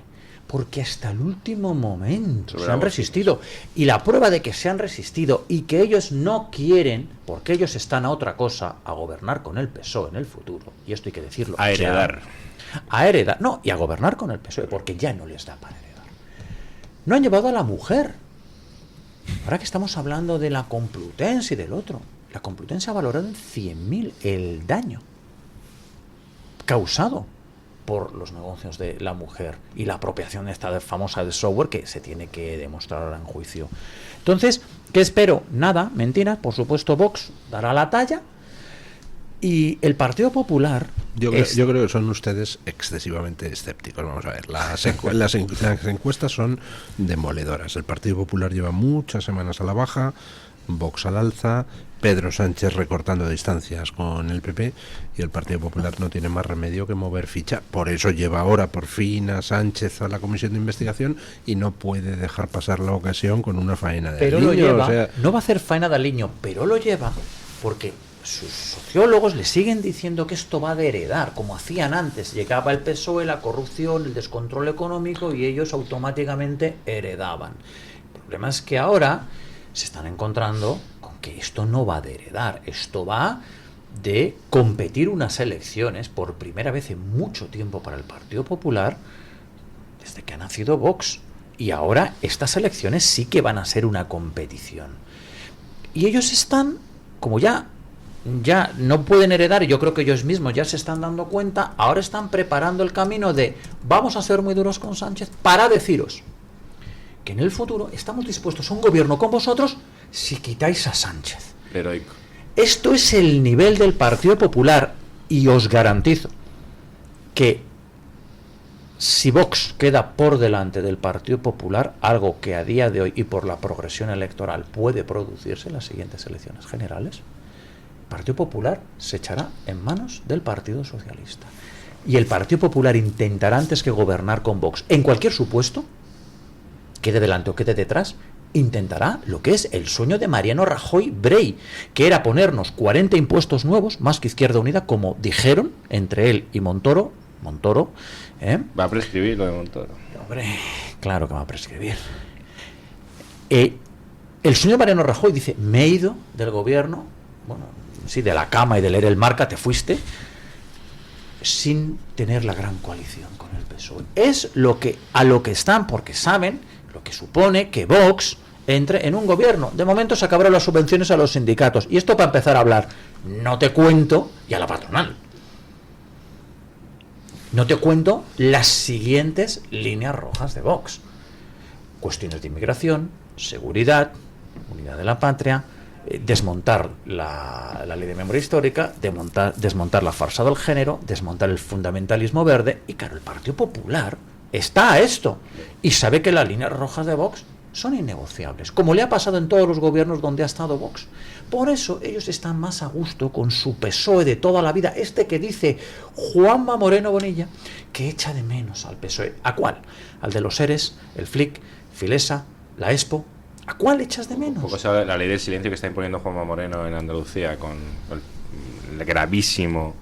porque hasta el último momento se han resistido, y la prueba de que se han resistido y que ellos no quieren, porque ellos están a otra cosa, a gobernar con el PSOE en el futuro, y esto hay que decirlo, a heredar, no, y a gobernar con el PSOE, porque ya no les da para heredar. No han llevado a la mujer Ahora que estamos hablando de la Complutense y del otro, la Complutense ha valorado en 100.000 el daño causado por los negocios de la mujer y la apropiación esta famosa de software que se tiene que demostrar ahora en juicio. Entonces, ¿qué espero? Nada, mentiras, por supuesto Vox dará la talla y el Partido Popular... Yo creo que son ustedes excesivamente escépticos. Vamos a ver, las encuestas son demoledoras. El Partido Popular lleva muchas semanas a la baja, Vox al alza, Pedro Sánchez recortando distancias con el PP y el Partido Popular no tiene más remedio que mover ficha. Por eso lleva ahora por fin a Sánchez a la comisión de investigación y no puede dejar pasar la ocasión con una faena de pero aliño, lo lleva, o sea... no va a hacer faena de aliño, pero lo lleva porque sus sociólogos le siguen diciendo que esto va de heredar, como hacían antes. Llegaba el PSOE, la corrupción, el descontrol económico y ellos automáticamente heredaban. El problema es que ahora se están encontrando con que esto no va de heredar, esto va de competir unas elecciones por primera vez en mucho tiempo para el Partido Popular desde que ha nacido Vox. Y ahora estas elecciones sí que van a ser una competición. Y ellos están, como ya no pueden heredar, y yo creo que ellos mismos ya se están dando cuenta, ahora están preparando el camino de vamos a ser muy duros con Sánchez para deciros que en el futuro estamos dispuestos a un gobierno con vosotros si quitáis a Sánchez. Heroico. Esto es el nivel del Partido Popular y os garantizo que si Vox queda por delante del Partido Popular, algo que a día de hoy y por la progresión electoral puede producirse en las siguientes elecciones generales, el Partido Popular se echará en manos del Partido Socialista. Y el Partido Popular intentará, antes que gobernar con Vox, en cualquier supuesto, quede delante o quede detrás, intentará lo que es el sueño de Mariano Rajoy Brey, que era ponernos 40 impuestos nuevos, más que Izquierda Unida, como dijeron entre él y Montoro. Va a prescribir lo de Montoro. Hombre, claro que va a prescribir. El señor Mariano Rajoy dice, me he ido del gobierno, bueno, sí, de la cama y de leer el Marca, te fuiste, sin tener la gran coalición con el PSOE. Es a lo que están, porque saben lo que supone que Vox entre en un gobierno. De momento se acabaron las subvenciones a los sindicatos. Y esto para empezar a hablar, no te cuento, y a la patronal. No te cuento las siguientes líneas rojas de Vox. Cuestiones de inmigración, seguridad, unidad de la patria, desmontar la ley de memoria histórica, desmontar la farsa del género, desmontar el fundamentalismo verde. Y claro, el Partido Popular está a esto y sabe que las líneas rojas de Vox son innegociables, como le ha pasado en todos los gobiernos donde ha estado Vox. Por eso ellos están más a gusto con su PSOE de toda la vida, este que dice Juanma Moreno Bonilla, que echa de menos al PSOE. ¿A cuál? Al de los ERES, el FLIC, Filesa, la EXPO. ¿A cuál echas de menos? Un poco sabe la ley del silencio que está imponiendo Juanma Moreno en Andalucía con el gravísimo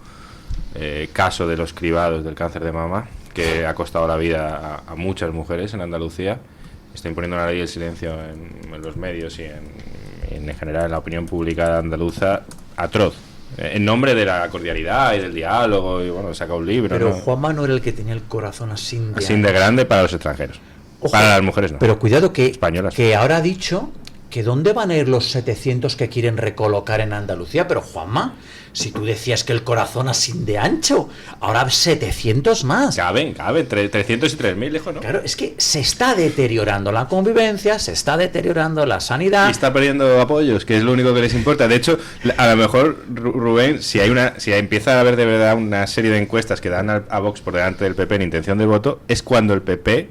caso de los cribados del cáncer de mama, que ha costado la vida a muchas mujeres en Andalucía. Está imponiendo una ley del silencio en los medios y en general en la opinión pública andaluza atroz, en nombre de la cordialidad y del diálogo, y bueno, saca un libro. Pero ¿no? Juanma no era el que tenía el corazón así de grande para los extranjeros. Ojo, para las mujeres no. Pero cuidado que españolas. Que ahora ha dicho que ¿dónde van a ir los 700 que quieren recolocar en Andalucía? Pero Juanma, si tú decías que el corazón así de ancho, ahora 700 más. Caben, 300 y 3.000, lejos, ¿no? Claro, es que se está deteriorando la convivencia, se está deteriorando la sanidad. Y está perdiendo apoyos, que es lo único que les importa. De hecho, a lo mejor, Rubén, si empieza a haber de verdad una serie de encuestas que dan a Vox por delante del PP en intención de voto, es cuando el PP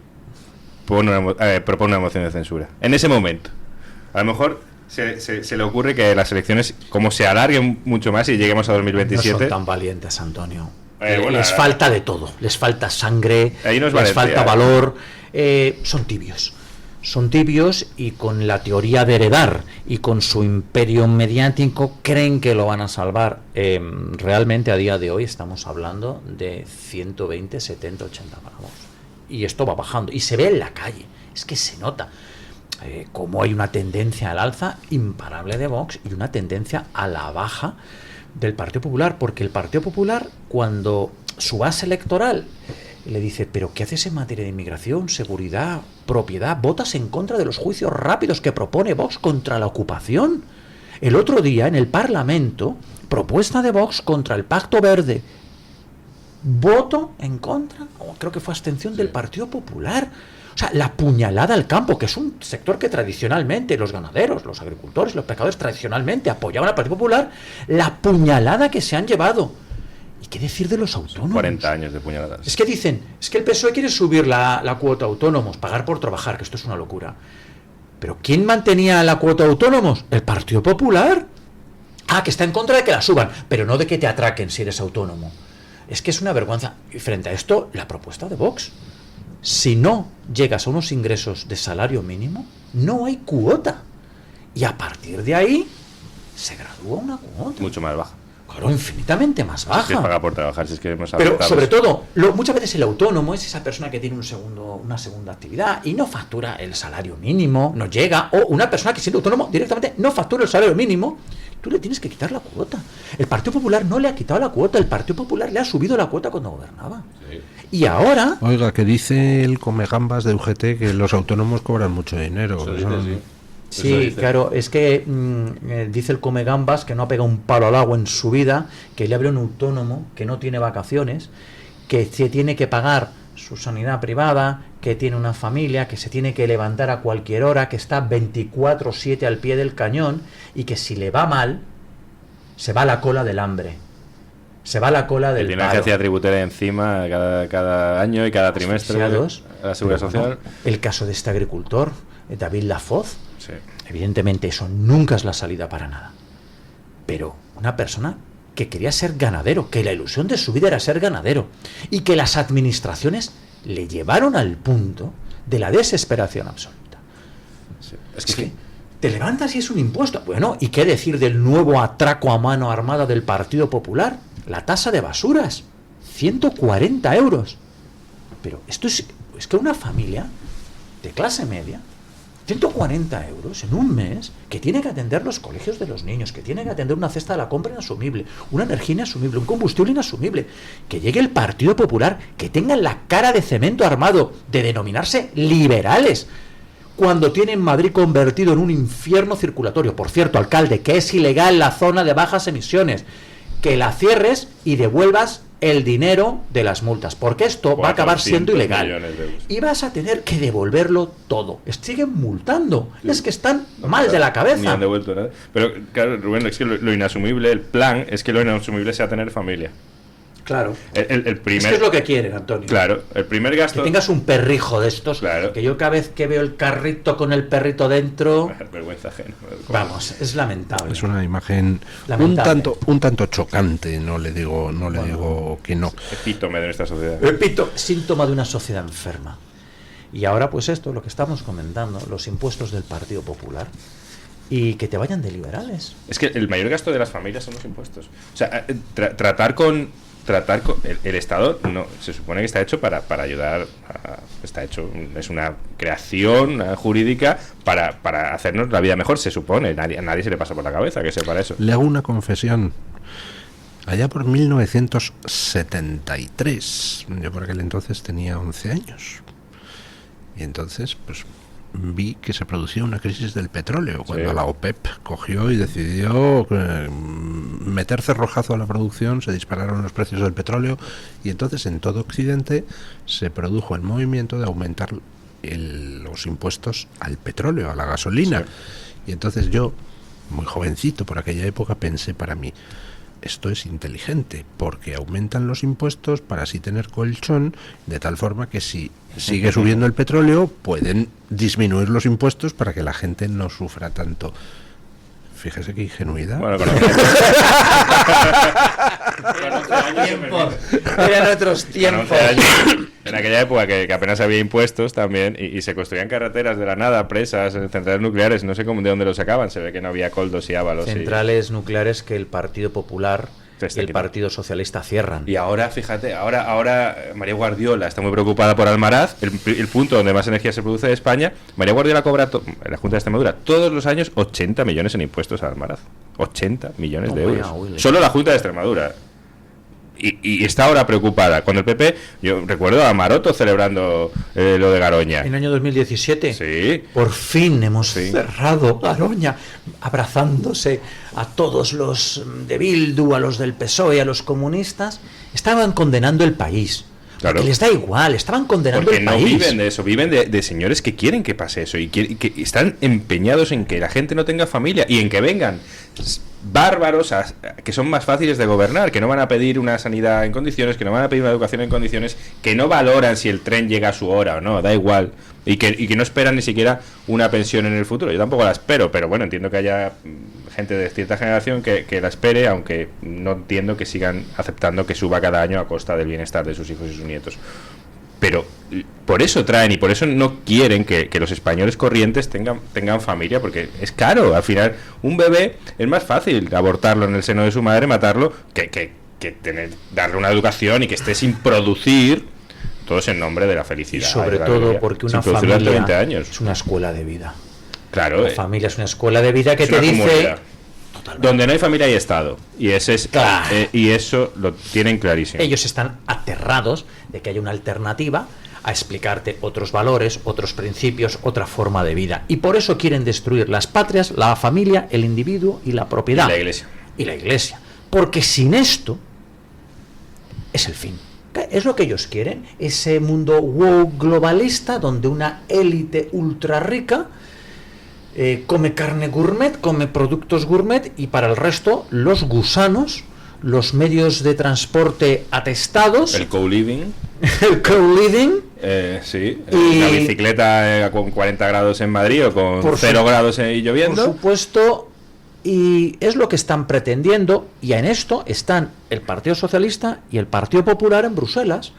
propone una moción de censura. En ese momento. A lo mejor se le ocurre que las elecciones, como se alarguen mucho más y lleguemos a 2027... No son tan valientes, Antonio. Les falta de todo. Les falta sangre, les falta valor. Son tibios y con la teoría de heredar y con su imperio mediático creen que lo van a salvar. Realmente a día de hoy estamos hablando de 120, 70, 80 gramos. Y esto va bajando. Y se ve en la calle. Es que se nota. Como hay una tendencia al alza imparable de Vox y una tendencia a la baja del Partido Popular, porque el Partido Popular, cuando su base electoral y le dice, ¿pero qué haces en materia de inmigración, seguridad, propiedad? ¿Votas en contra de los juicios rápidos que propone Vox contra la ocupación? El otro día, en el Parlamento, propuesta de Vox contra el Pacto Verde. Voto en contra, o creo que fue abstención del Partido Popular. O sea, la puñalada al campo, que es un sector que tradicionalmente los ganaderos, los agricultores, los pescadores tradicionalmente apoyaban al Partido Popular, la puñalada que se han llevado. ¿Y qué decir de los autónomos? 40 años de puñaladas. Es que dicen, es que el PSOE quiere subir la cuota a autónomos, pagar por trabajar, que esto es una locura. ¿Pero quién mantenía la cuota a autónomos? El Partido Popular. Ah, que está en contra de que la suban, pero no de que te atraquen si eres autónomo. Es que es una vergüenza. Y frente a esto, la propuesta de Vox. Si no llegas a unos ingresos de salario mínimo, no hay cuota. Y a partir de ahí, se gradúa una cuota. Mucho más baja. Claro, infinitamente más baja. Si es paga por trabajar, si es que hemos Pero aceptado sobre eso. todo, muchas veces el autónomo es esa persona que tiene una segunda actividad y no factura el salario mínimo, no llega, o una persona que siendo autónomo directamente no factura el salario mínimo, tú le tienes que quitar la cuota. El Partido Popular no le ha quitado la cuota, el Partido Popular le ha subido la cuota cuando gobernaba. Sí. Y ahora... Oiga, que dice el Comegambas de UGT que los autónomos cobran mucho dinero. Sí, claro, es que dice el Comegambas que no ha pegado un palo al agua en su vida, que le abre un autónomo, que no tiene vacaciones, que se tiene que pagar su sanidad privada, que tiene una familia, que se tiene que levantar a cualquier hora, que está 24/7 al pie del cañón y que si le va mal, se va a la cola del hambre. Se va a la cola del tiene paro. una agencia tributaria encima cada año y cada trimestre. A la Seguridad Social. Bueno, el caso de este agricultor, David Lafoz, sí. Evidentemente eso nunca es la salida para nada. Pero una persona que quería ser ganadero, que la ilusión de su vida era ser ganadero, y que las administraciones le llevaron al punto de la desesperación absoluta. Sí. Es que te levantas y es un impuesto. Bueno, ¿y qué decir del nuevo atraco a mano armada del Partido Popular? La tasa de basuras, 140 euros. Pero esto es que una familia de clase media, 140 euros en un mes, que tiene que atender los colegios de los niños, que tiene que atender una cesta de la compra inasumible, una energía inasumible, un combustible inasumible, que llegue el Partido Popular, que tengan la cara de cemento armado de denominarse liberales, cuando tienen Madrid convertido en un infierno circulatorio. Por cierto, alcalde, que es ilegal la zona de bajas emisiones, que la cierres y devuelvas el dinero de las multas, porque esto va a acabar siendo ilegal y vas a tener que devolverlo todo. Siguen multando, sí. Es que están mal de la cabeza. Ni han devuelto nada. Pero claro, Rubén, es que lo inasumible, el plan es que lo inasumible sea tener familia. Claro. El primer... Es que es lo que quieren, Antonio. Claro, el primer gasto... Que tengas un perrijo de estos, claro. Que yo cada vez que veo el carrito con el perrito dentro... Vergüenza ajena. Vamos, es lamentable. Es una imagen un tanto chocante, no le digo que no. Epítome de nuestra sociedad. Repito, síntoma de una sociedad enferma. Y ahora pues esto, lo que estamos comentando, los impuestos del Partido Popular, y que te vayan de liberales. Es que el mayor gasto de las familias son los impuestos. O sea, tratar con el Estado no se supone que está hecho para ayudar está hecho, es una creación jurídica para hacernos la vida mejor, se supone. A nadie se le pasa por la cabeza que sea para eso. Le hago una confesión. Allá por 1973, yo por aquel entonces tenía 11 años, y entonces pues vi que se producía una crisis del petróleo cuando la OPEP cogió y decidió meter cerrojazo a la producción, se dispararon los precios del petróleo y entonces en todo Occidente se produjo el movimiento de aumentar los impuestos al petróleo, a la gasolina. Y entonces yo, muy jovencito por aquella época, pensé para mí, esto es inteligente, porque aumentan los impuestos para así tener colchón, de tal forma que si sigue subiendo el petróleo, pueden disminuir los impuestos para que la gente no sufra tanto. Fíjese qué ingenuidad. Bueno, eran otros tiempos. En aquella época que apenas había impuestos también y se construían carreteras de la nada, presas, centrales nucleares, no sé de dónde los sacaban, se ve que no había coldos y ábalos. Centrales nucleares que el Partido Popular y el Partido Socialista cierran. Y ahora, fíjate, ahora María Guardiola está muy preocupada por Almaraz, el punto donde más energía se produce de España. María Guardiola cobra en la Junta de Extremadura todos los años 80 millones en impuestos a Almaraz. 80 millones de euros. Solo la Junta de Extremadura. y está ahora preocupada. Con el PP, yo recuerdo a Maroto celebrando lo de Garoña. En el año 2017. Sí. Por fin hemos cerrado Garoña, abrazándose a todos los de Bildu, a los del PSOE, a los comunistas. Estaban condenando el país. Claro. Porque les da igual, estaban condenando porque el no país. Viven de eso, viven de señores que quieren que pase eso y que están empeñados en que la gente no tenga familia y en que vengan bárbaros que son más fáciles de gobernar, que no van a pedir una sanidad en condiciones, que no van a pedir una educación en condiciones, que no valoran si el tren llega a su hora o no, da igual, y que no esperan ni siquiera una pensión en el futuro. Yo tampoco la espero, pero bueno, entiendo que haya gente de cierta generación que la espere, aunque no entiendo que sigan aceptando que suba cada año a costa del bienestar de sus hijos y sus nietos. Pero por eso traen y por eso no quieren que los españoles corrientes tengan familia, porque es caro. Al final, un bebé es más fácil abortarlo en el seno de su madre, matarlo, que darle una educación y que esté sin producir, todos en nombre de la felicidad. Y sobre todo porque una familia es una escuela de vida. Claro. La familia es una escuela de vida que te dice... Comunidad. Donde no hay familia hay Estado. Y ese es y eso lo tienen clarísimo. Ellos están aterrados de que haya una alternativa a explicarte otros valores, otros principios, otra forma de vida. Y por eso quieren destruir las patrias, la familia, el individuo y la propiedad. Y la iglesia. Porque sin esto es el fin. Es lo que ellos quieren. Ese mundo woke globalista donde una élite ultra rica come carne gourmet, come productos gourmet, y para el resto los gusanos, los medios de transporte atestados, el co-living, sí, y la bicicleta con 40 grados en Madrid o con 0 grados y lloviendo, por supuesto. Y es lo que están pretendiendo, y en esto están el Partido Socialista y el Partido Popular en Bruselas,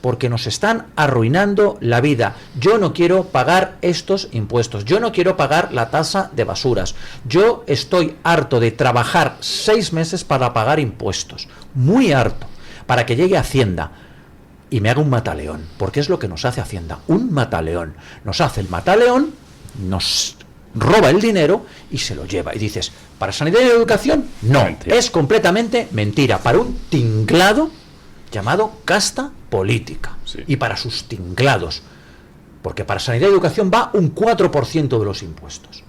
porque nos están arruinando la vida. Yo no quiero pagar estos impuestos, yo no quiero pagar la tasa de basuras, yo estoy harto de trabajar 6 meses para pagar impuestos, muy harto, para que llegue Hacienda y me haga un mataleón, porque es lo que nos hace Hacienda, un mataleón. Nos hace el mataleón, nos roba el dinero y se lo lleva. Y dices, ¿para sanidad y educación? No, mentira. Es completamente mentira, para un tinglado llamado casta política, y para sus tinglados, porque para sanidad y educación va un 4% de los impuestos.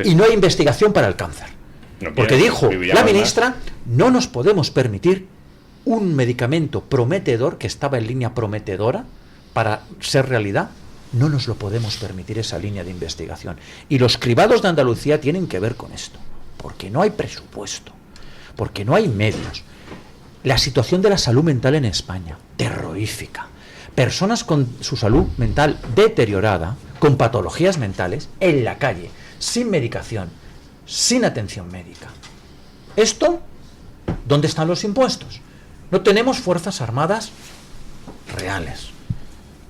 Y no hay investigación para el cáncer, porque dijo la ministra, no nos podemos permitir un medicamento prometedor, que estaba en línea prometedora para ser realidad, no nos lo podemos permitir, esa línea de investigación. Y los cribados de Andalucía tienen que ver con esto, porque no hay presupuesto, porque no hay medios. La situación de la salud mental en España, terrorífica. Personas con su salud mental deteriorada, con patologías mentales, en la calle, sin medicación, sin atención médica. ¿Esto? ¿Dónde están los impuestos? No tenemos fuerzas armadas reales.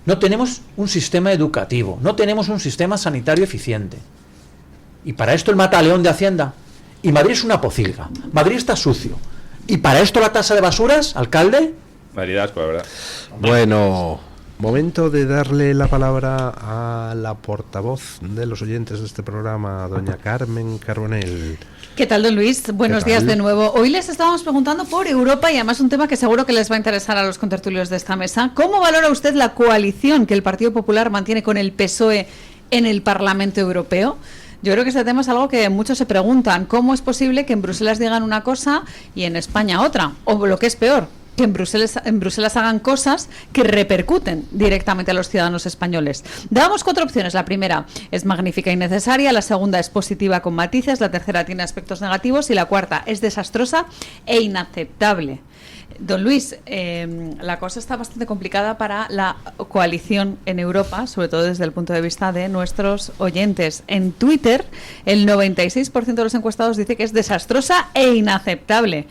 No tenemos un sistema educativo. No tenemos un sistema sanitario eficiente. Y para esto el mataleón de Hacienda. Y Madrid es una pocilga. Madrid está sucio. ¿Y para esto la tasa de basuras, alcalde? Maridasco, la verdad. Bueno, momento de darle la palabra a la portavoz de los oyentes de este programa, doña Carmen Carbonell. ¿Qué tal, don Luis? Buenos días de nuevo. Hoy les estábamos preguntando por Europa y además un tema que seguro que les va a interesar a los contertulios de esta mesa. ¿Cómo valora usted la coalición que el Partido Popular mantiene con el PSOE en el Parlamento Europeo? Yo creo que este tema es algo que muchos se preguntan. ¿Cómo es posible que en Bruselas digan una cosa y en España otra? O lo que es peor, que en Bruselas hagan cosas que repercuten directamente a los ciudadanos españoles. Dábamos 4 opciones. La primera es magnífica y necesaria, la segunda es positiva con matices, la tercera tiene aspectos negativos y la cuarta es desastrosa e inaceptable. Don Luis, la cosa está bastante complicada para la coalición en Europa, sobre todo desde el punto de vista de nuestros oyentes. En Twitter, el 96% de los encuestados dice que es desastrosa e inaceptable.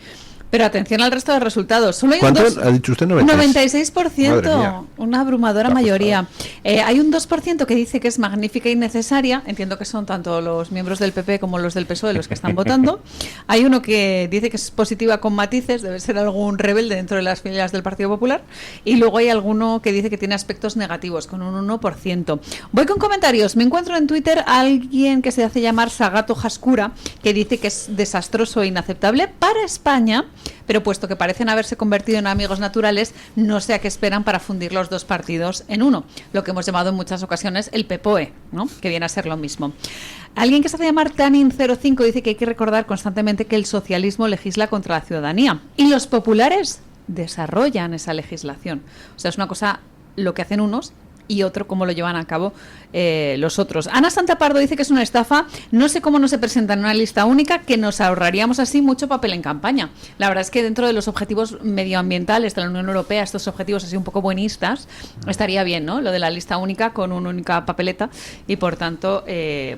Pero atención al resto de resultados. Solo hay ¿Cuánto ha dicho usted? 96%, una abrumadora mayoría. Hay un 2% que dice que es magnífica y necesaria. Entiendo que son tanto los miembros del PP como los del PSOE los que están votando. Hay uno que dice que es positiva con matices, debe ser algún rebelde dentro de las filas del Partido Popular. Y luego hay alguno que dice que tiene aspectos negativos, con un 1%. Voy con comentarios. Me encuentro en Twitter a alguien que se hace llamar Sagato Jascura, que dice que es desastroso e inaceptable para España pero puesto que parecen haberse convertido en amigos naturales, no sé a qué esperan para fundir los dos partidos en uno, lo que hemos llamado en muchas ocasiones el PPOE, ¿no? Que viene a ser lo mismo. Alguien que se hace llamar Tanin05 dice que hay que recordar constantemente que el socialismo legisla contra la ciudadanía y los populares desarrollan esa legislación. O sea, es una cosa lo que hacen unos y otro cómo lo llevan a cabo los otros. Ana Santapardo dice que es una estafa. No sé cómo no se presenta en una lista única, que nos ahorraríamos así mucho papel en campaña. La verdad es que dentro de los objetivos medioambientales de la Unión Europea, estos objetivos así un poco buenistas, estaría bien, ¿no? Lo de la lista única con una única papeleta y por tanto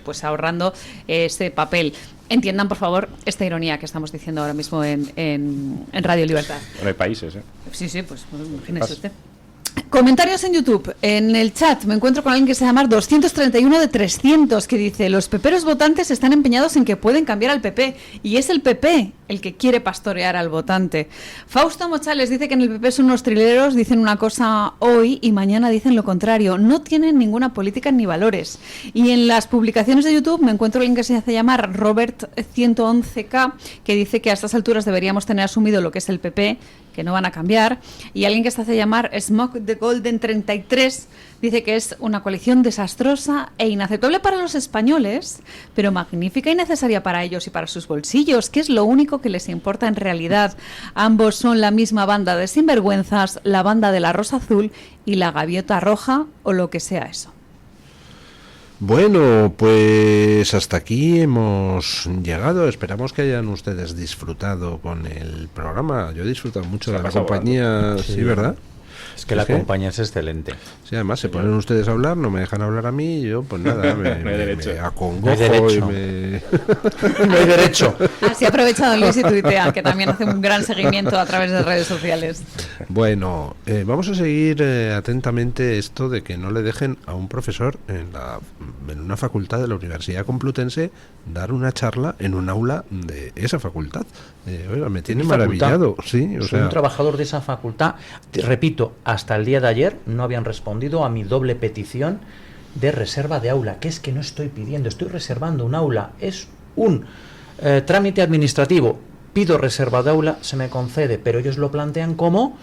pues ahorrando ese papel. Entiendan, por favor, esta ironía que estamos diciendo ahora mismo en Radio Libertad. Bueno, hay países, ¿eh? Sí, pues imagínese usted. Comentarios en YouTube. En el chat me encuentro con alguien que se llama 231 de 300 que dice: los peperos votantes están empeñados en que pueden cambiar al PP y es el PP el que quiere pastorear al votante. Fausto Mochales dice que en el PP son unos trileros, dicen una cosa hoy y mañana dicen lo contrario, no tienen ninguna política ni valores. Y en las publicaciones de YouTube me encuentro alguien que se hace llamar Robert111K que dice que a estas alturas deberíamos tener asumido lo que es el PP, que no van a cambiar, y alguien que se hace llamar Smoke the Golden 33 dice que es una coalición desastrosa e inaceptable para los españoles, pero magnífica y necesaria para ellos y para sus bolsillos, que es lo único que les importa en realidad. Ambos son la misma banda de sinvergüenzas, la banda de la Rosa Azul y la Gaviota Roja, o lo que sea eso. Bueno, pues hasta aquí hemos llegado. Esperamos que hayan ustedes disfrutado con el programa. Yo he disfrutado mucho de la compañía, sí, ¿verdad? Es que la compañía es excelente. Sí, además se ponen ustedes a hablar, no me dejan hablar a mí, y yo pues nada, me acongojo. No hay derecho. No hay derecho. Así ha aprovechado Luis y tuitea, que también hace un gran seguimiento a través de redes sociales. Bueno, vamos a seguir atentamente esto de que no le dejen a un profesor en una facultad de la Universidad Complutense dar una charla en un aula de esa facultad. Oiga, me tiene maravillado. Sí, Soy un trabajador de esa facultad. Repito, hasta el día de ayer no habían respondido a mi doble petición de reserva de aula, que es que no estoy pidiendo, estoy reservando un aula, es un trámite administrativo, pido reserva de aula, se me concede, pero ellos lo plantean como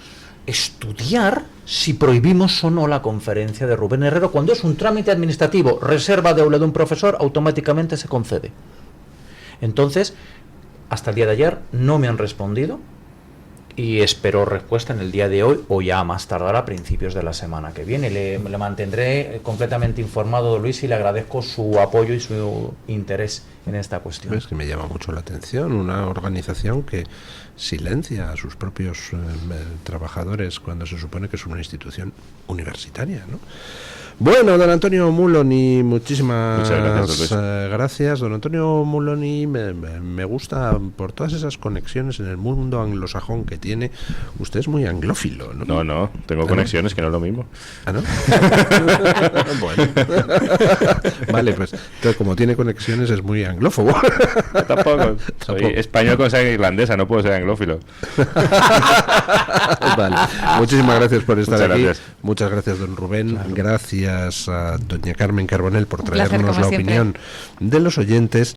estudiar si prohibimos o no la conferencia de Rubén Herrero. Cuando es un trámite administrativo, reserva de aula de un profesor, automáticamente se concede. Entonces, hasta el día de ayer no me han respondido y espero respuesta en el día de hoy o ya más tardar a principios de la semana que viene. Le mantendré completamente informado, Luis, y le agradezco su apoyo y su interés en esta cuestión. Es que me llama mucho la atención una organización que silencia a sus propios trabajadores cuando se supone que es una institución universitaria, ¿no? Bueno, don Antonio Muloni, muchísimas gracias. Don Antonio Muloni me gusta por todas esas conexiones en el mundo anglosajón que tiene. Usted es muy anglófilo, ¿no? No, tengo conexiones que no es lo mismo. ¿Ah, no? Bueno. Vale, pues entonces, como tiene conexiones es muy anglófobo. Tampoco. Soy español con sangre irlandesa, no puedo ser anglófilo. Vale. Muchísimas gracias por estar aquí. Gracias. Muchas gracias, don Rubén. Gracias a doña Carmen Carbonell por traernos la opinión de los oyentes.